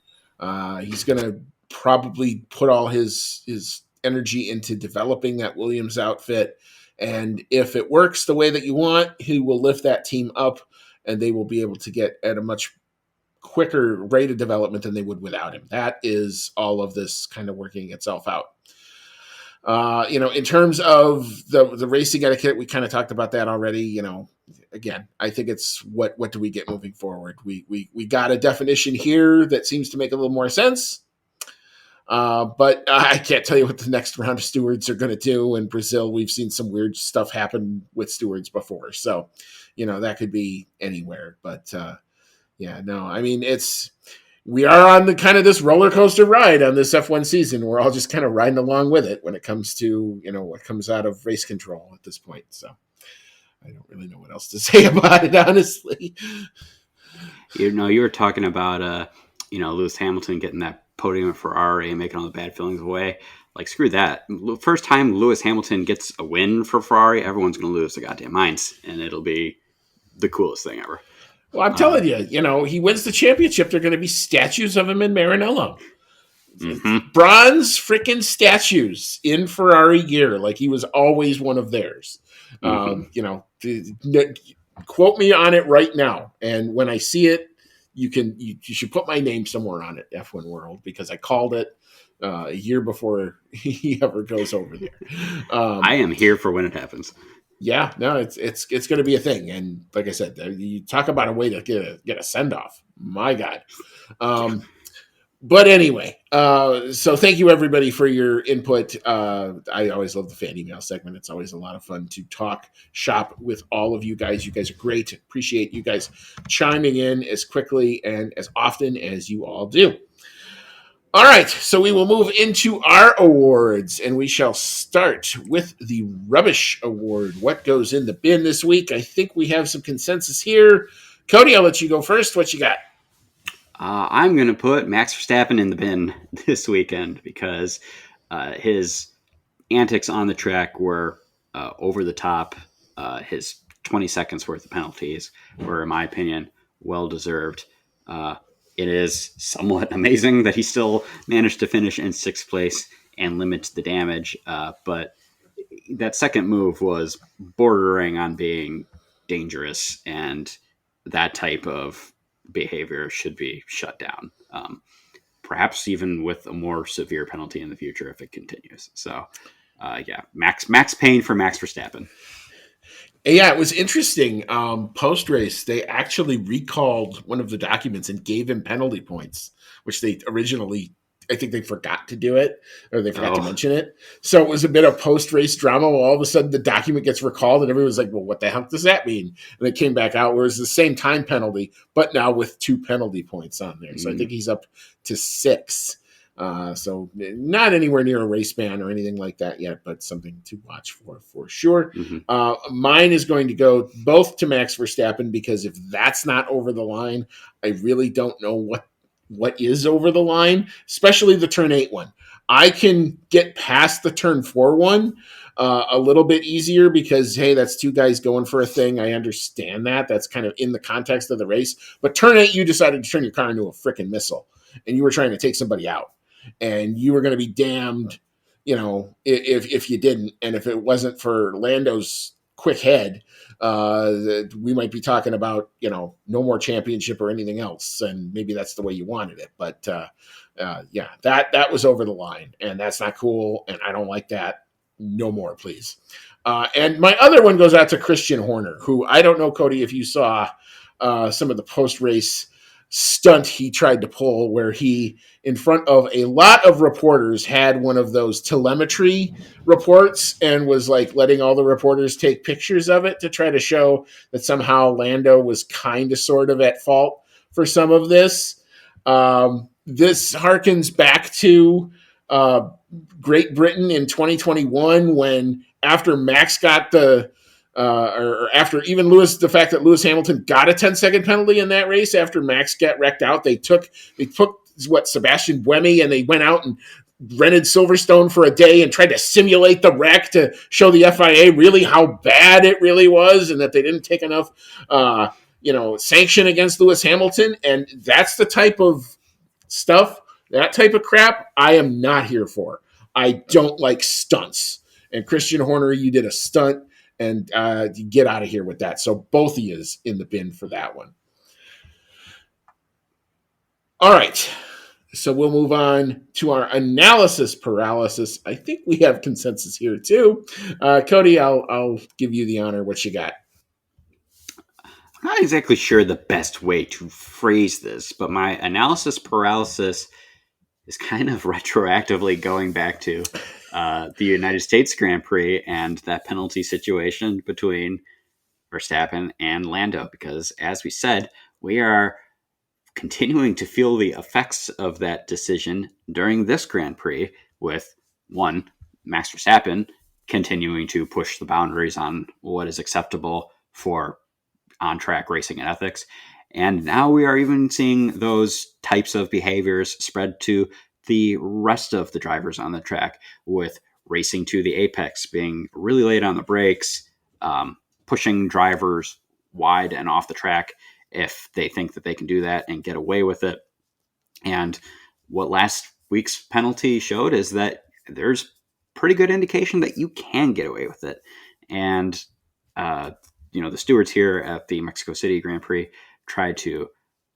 D: He's going to probably put all his energy into developing that Williams outfit. And if it works the way that you want, he will lift that team up and they will be able to get at a much quicker rate of development than they would without him. That is all of this kind of working itself out. In terms of the racing etiquette, we kind of talked about that already. Again, I think it's what do we get moving forward? We got a definition here that seems to make a little more sense. But I can't tell you what the next round of stewards are going to do. In Brazil, we've seen some weird stuff happen with stewards before. So, that could be anywhere. But I mean, we are on the kind of this roller coaster ride on this F1 season. We're all just kind of riding along with it when it comes to, what comes out of race control at this point. So I don't really know what else to say about it, honestly.
E: You were talking about, Lewis Hamilton getting that podium at Ferrari and making all the bad feelings away. Like, screw that. First time Lewis Hamilton gets a win for Ferrari, everyone's going to lose their goddamn minds, and it'll be the coolest thing ever.
D: Well, I'm telling you, he wins the championship. There are going to be statues of him in Maranello.
E: Mm-hmm.
D: Bronze freaking statues in Ferrari gear, like he was always one of theirs. Quote me on it right now, and when I see it, you should put my name somewhere on it, F1 World, because I called it a year before he ever goes over there.
E: I am here for when it happens.
D: Yeah, no, it's going to be a thing, and like I said, you talk about a way to get a send off. My God. But anyway, so thank you everybody for your input. I always love the fan email segment. It's always a lot of fun to talk shop with all of you guys. You guys are great. Appreciate you guys chiming in as quickly and as often as you all do. All right, so we will move into our awards, and we shall start with the Rubbish Award. What goes in the bin this week? I think we have some consensus here. Cody, I'll let you go first. What you got?
E: I'm going to put Max Verstappen in the bin this weekend because his antics on the track were over the top. His 20 seconds worth of penalties were, in my opinion, well deserved. It is somewhat amazing that he still managed to finish in sixth place and limit the damage. But that second move was bordering on being dangerous, and that type of behavior should be shut down. Perhaps even with a more severe penalty in the future if it continues. So, max pain for Max Verstappen.
D: Yeah, it was interesting. Post race, they actually recalled one of the documents and gave him penalty points, which they originally, I think they forgot to do it, or they forgot to mention it. So it was a bit of post race drama. Well, all of a sudden, the document gets recalled, and everyone's like, "Well, what the hell does that mean?" And it came back out where it's the same time penalty, but now with 2 penalty points on there. So I think he's up to 6. So not anywhere near a race ban or anything like that yet, but something to watch for sure. Mm-hmm. Mine is going to go both to Max Verstappen, because if that's not over the line, I really don't know what is over the line, especially the turn 8 one. I can get past the turn 4 one a little bit easier because, hey, that's 2 guys going for a thing. I understand that. That's kind of in the context of the race. But turn 8, you decided to turn your car into a freaking missile, and you were trying to take somebody out. And you were going to be damned, if you didn't. And if it wasn't for Lando's quick head, we might be talking about, no more championship or anything else. And maybe that's the way you wanted it. But that was over the line, and that's not cool. And I don't like that. No more, please. And my other one goes out to Christian Horner, who I don't know, Cody, if you saw some of the post-race stunt he tried to pull, where he, in front of a lot of reporters, had one of those telemetry reports and was like letting all the reporters take pictures of it to try to show that somehow Lando was kind of sort of at fault for some of this. This harkens back to Great Britain in 2021, when after Max got or after even the fact that Lewis Hamilton got a 10-second penalty in that race after Max got wrecked out, they took Sebastian Buemi, and they went out and rented Silverstone for a day and tried to simulate the wreck to show the FIA really how bad it really was, and that they didn't take enough sanction against Lewis Hamilton. And that's the type of stuff, that type of crap, I am not here for. I don't like stunts. And Christian Horner, you did a stunt, and you get out of here with that. So both of you is in the bin for that one. All right. So we'll move on to our analysis paralysis. I think we have consensus here too. Cody, I'll give you the honor. What you got?
E: I'm not exactly sure the best way to phrase this, but my analysis paralysis is kind of retroactively going back to the United States Grand Prix and that penalty situation between Verstappen and Lando, because as we said, we are continuing to feel the effects of that decision during this Grand Prix, with Max Verstappen continuing to push the boundaries on what is acceptable for on-track racing and ethics. And now we are even seeing those types of behaviors spread to the rest of the drivers on the track, with racing to the apex, being really late on the brakes, pushing drivers wide and off the track, if they think that they can do that and get away with it. And what last week's penalty showed is that there's pretty good indication that you can get away with it. And, the stewards here at the Mexico City Grand Prix tried to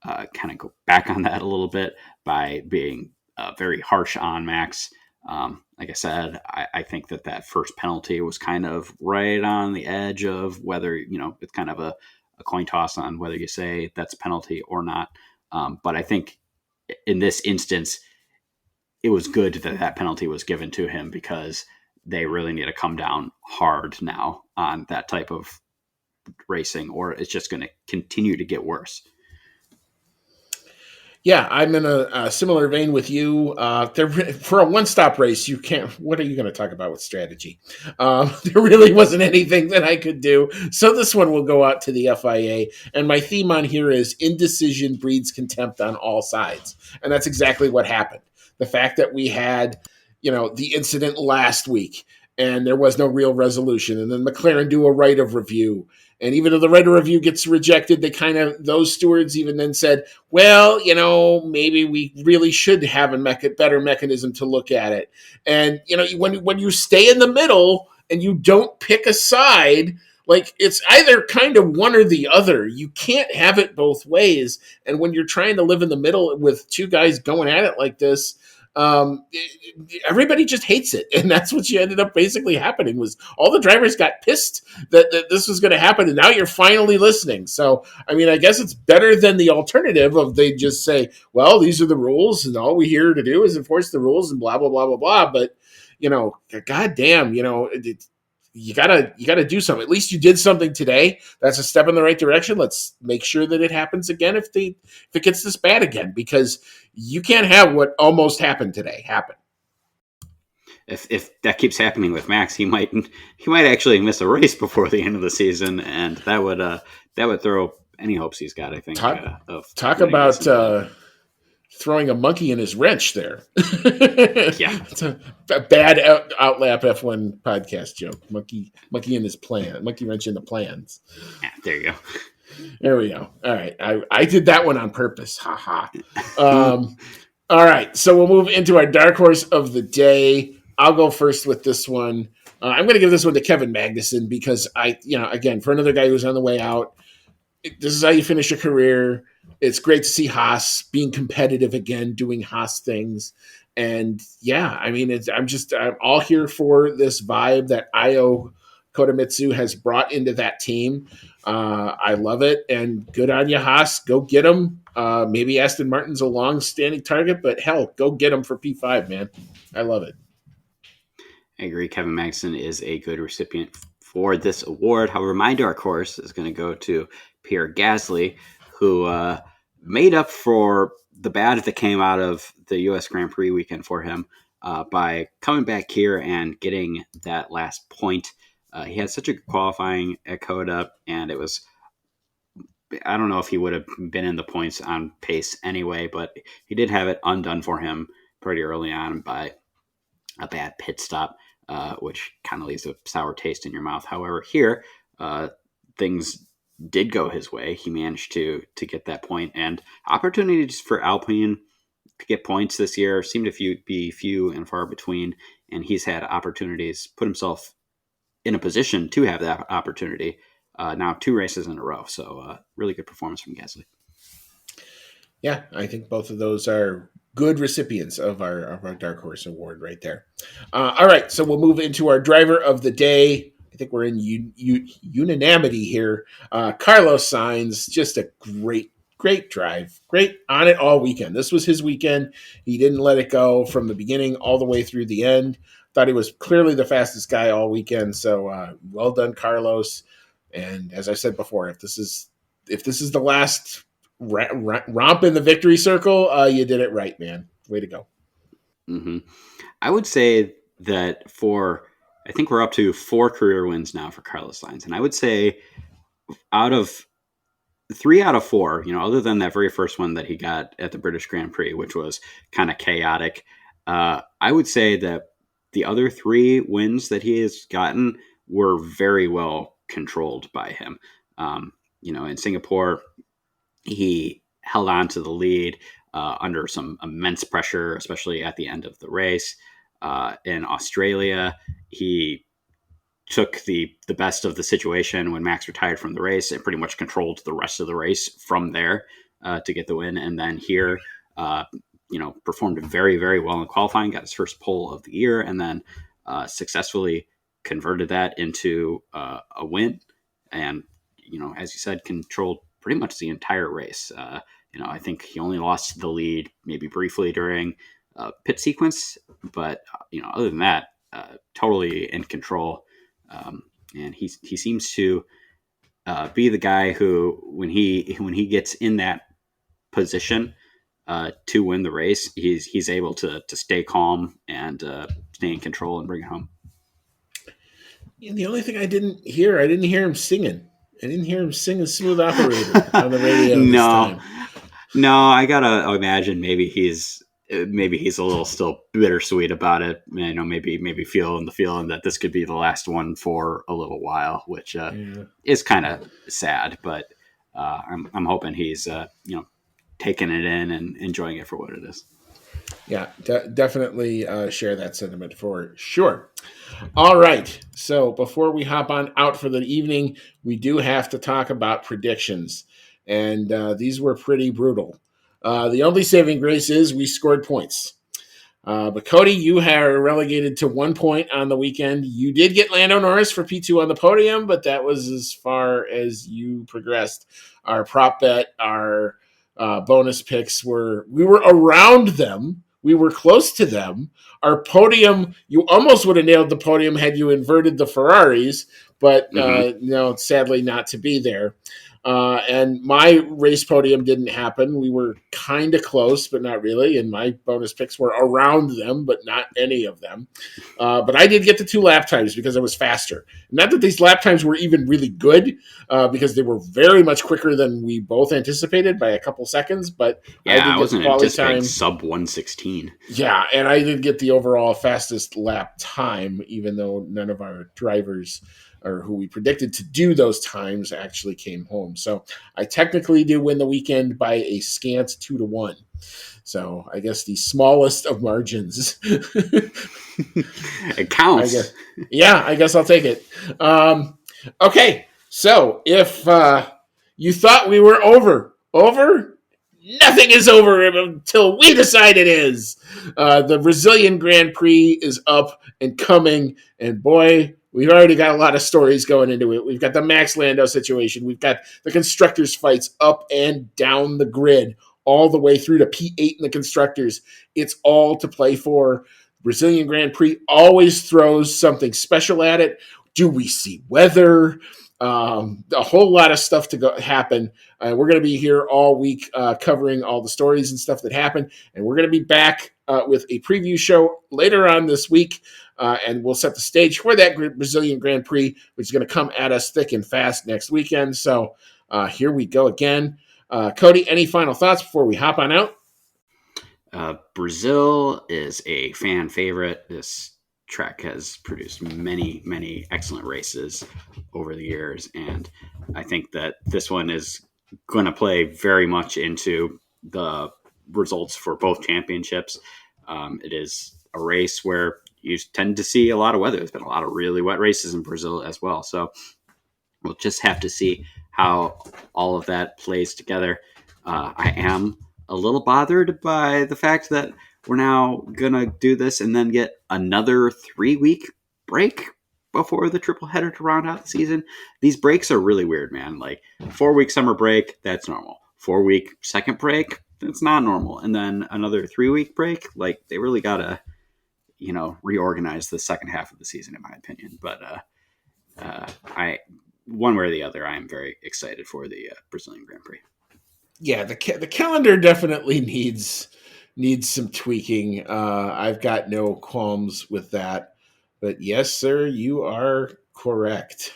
E: kind of go back on that a little bit by being very harsh on Max. Like I said, I think that first penalty was kind of right on the edge of whether, it's kind of a coin toss on whether you say that's a penalty or not. But I think in this instance, it was good that penalty was given to him because they really need to come down hard now on that type of racing, or it's just going to continue to get worse.
D: Yeah, I'm in a similar vein with you. For a one-stop race, you can't. What are you going to talk about with strategy? There really wasn't anything that I could do. So this one will go out to the FIA. And my theme on here is indecision breeds contempt on all sides. And that's exactly what happened. The fact that we had, the incident last week and there was no real resolution. And then McLaren do a right of review. And even though the right of review gets rejected, those stewards even then said, well, maybe we really should have a better mechanism to look at it. And, when you stay in the middle and you don't pick a side, like it's either kind of one or the other. You can't have it both ways. And when you're trying to live in the middle with two guys going at it like this, everybody just hates it, and that's what ended up basically happening. Was all the drivers got pissed that this was going to happen, and now you're finally listening. So, I mean, I guess it's better than the alternative of they just say, "Well, these are the rules, and all we're here to do is enforce the rules," and blah blah blah blah blah. But goddamn, you gotta do something. At least you did something today. That's a step in the right direction. Let's make sure that it happens again if it gets this bad again, because you can't have what almost happened today happen.
E: If that keeps happening with Max, he might actually miss a race before the end of the season, and that would throw any hopes he's got. I think.
D: Talk about throwing a monkey in his wrench there.
E: Yeah,
D: it's a bad outlap F1 podcast joke. Monkey in his plan. Monkey wrench in the plans.
E: Yeah, there you go.
D: There we go. All right, I did that one on purpose. Ha ha. All right, so we'll move into our dark horse of the day. I'll go first with this one. I'm going to give this one to Kevin Magnussen because again, for another guy who's on the way out, this is how you finish a career. It's great to see Haas being competitive again, doing Haas things. And yeah, I mean, I'm all here for this vibe that Io Koremitsu has brought into that team. I love it, and good on you, Haas. Go get him. Maybe Aston Martin's a long-standing target, but hell, go get him for P5, man. I love it.
E: I agree. Kevin Magnussen is a good recipient for this award. However, my dark horse is going to go to Pierre Gasly, who made up for the bad that came out of the U.S. Grand Prix weekend for him by coming back here and getting that last point. He had such a good qualifying at Coda, and it was, I don't know if he would have been in the points on pace anyway, but he did have it undone for him pretty early on by a bad pit stop, which kind of leaves a sour taste in your mouth. However, here, things did go his way. He managed to get that point, and opportunities for Alpine to get points this year seem to be few and far between, and he's had opportunities, put himself in a position to have that opportunity now 2 races in a row. So really good performance from Gasly.
D: Yeah, I think both of those are good recipients of our Dark Horse Award right there. All right, so we'll move into our driver of the day. I think we're in unanimity here. Carlos Sainz, just a great drive. Great on it all weekend. This was his weekend. He didn't let it go from the beginning all the way through the end. Thought he was clearly the fastest guy all weekend. So well done, Carlos. And as I said before, if this is the last romp in the victory circle, you did it right, man. Way to go.
E: Mm-hmm. I would say that I think we're up to 4 career wins now for Carlos Sainz. And I would say out of 3 out of 4, other than that very first one that he got at the British Grand Prix, which was kind of chaotic, I would say that the other 3 wins that he has gotten were very well controlled by him. In Singapore, he held on to the lead under some immense pressure, especially at the end of the race. In Australia, he took the best of the situation when Max retired from the race and pretty much controlled the rest of the race from there to get the win. And then here, performed very, very well in qualifying, got his first pole of the year, and then successfully converted that into a win. And, as you said, controlled pretty much the entire race. I think he only lost the lead maybe briefly during pit sequence, but, other than that, totally in control. And he seems to be the guy who, when he gets in that position to win the race, he's able to stay calm and stay in control and bring it home.
D: And the only thing I didn't hear him singing. I didn't hear him singing "Smooth Operator" on the radio this time.
E: No, I gotta imagine maybe he's a little still bittersweet about it. Maybe feeling that this could be the last one for a little while, which is kind of sad. But I'm hoping he's taking it in and enjoying it for what it is.
D: Yeah, definitely share that sentiment for sure. All right. So before we hop on out for the evening, we do have to talk about predictions. And these were pretty brutal. The only saving grace is we scored points. But Cody, you are relegated to 1 point on the weekend. You did get Lando Norris for P2 on the podium, but that was as far as you progressed. Our prop bet, our bonus picks we were around them. We were close to them. Our podium, you almost would have nailed the podium had you inverted the Ferraris, but sadly not to be there. And my race podium didn't happen. We were kind of close, but not really. And my bonus picks were around them, but not any of them. But I did get the 2 lap times because I was faster. Not that these lap times were even really good, because they were very much quicker than we both anticipated by a couple seconds. But
E: I wasn't anticipating sub 116.
D: Yeah, and I did get the overall fastest lap time, even though none of our drivers or who we predicted to do those times actually came home. So I technically do win the weekend by a scant 2-1. So I guess the smallest of margins.
E: It counts.
D: I guess I'll take it. Okay, so if you thought we were over, nothing is over until we decide it is. The Brazilian Grand Prix is up and coming, and boy, we've already got a lot of stories going into it. We've got the Max Landau situation. We've got the constructors' fights up and down the grid, all the way through to P8 in the constructors. It's all to play for. Brazilian Grand Prix always throws something special at it. Do we see weather? A whole lot of stuff to happen. We're going to be here all week covering all the stories and stuff that happen. And we're going to be back with a preview show later on this week. And we'll set the stage for that Brazilian Grand Prix, which is going to come at us thick and fast next weekend. So here we go again. Cody, any final thoughts before we hop on out?
E: Brazil is a fan favorite. This track has produced many, many excellent races over the years, and I think that this one is going to play very much into the results for both championships. It is a race where you tend to see a lot of weather. There's been a lot of really wet races in Brazil as well, so we'll just have to see how all of that plays together. I am a little bothered by the fact that we're now going to do this and then get another 3-week break before the triple header to round out the season. These breaks are really weird, man. Like 4-week summer break, that's normal. 4-week second break, that's not normal. And then another 3-week break, like they really got to, reorganize the second half of the season, in my opinion. But one way or the other, I am very excited for the Brazilian Grand Prix.
D: Yeah, the calendar definitely needs some tweaking. I've got no qualms with that. But yes, sir, you are correct.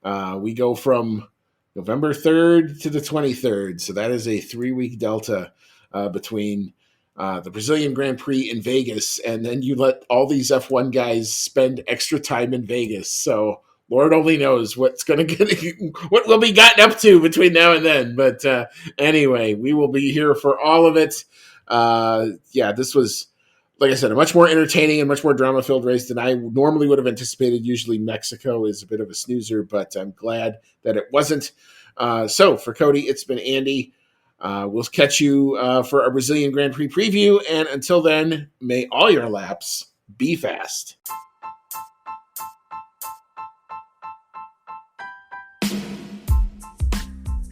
D: We go from November 3rd to the 23rd. So that is a 3-week delta between the Brazilian Grand Prix in Vegas. And then you let all these F1 guys spend extra time in Vegas. So Lord only knows what will be gotten up to between now and then. But anyway, we will be here for all of it. This was, like I said, a much more entertaining and much more drama-filled race than I normally would have anticipated. Usually Mexico is a bit of a snoozer, but I'm glad that it wasn't. So for Cody, it's been Andy. We'll catch you for our Brazilian Grand Prix preview. And until then, may all your laps be fast.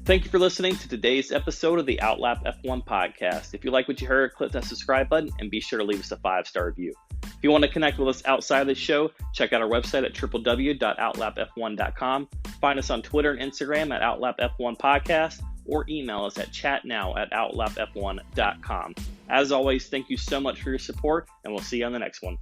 F: Thank you for listening to today's episode of the Outlap F1 podcast. If you like what you heard, click that subscribe button and be sure to leave us a 5-star review. If you want to connect with us outside of the show, check out our website at www.outlapf1.com. Find us on Twitter and Instagram at outlapf1 podcast, or email us at chatnow@outlapf1.com. As always, thank you so much for your support, and we'll see you on the next one.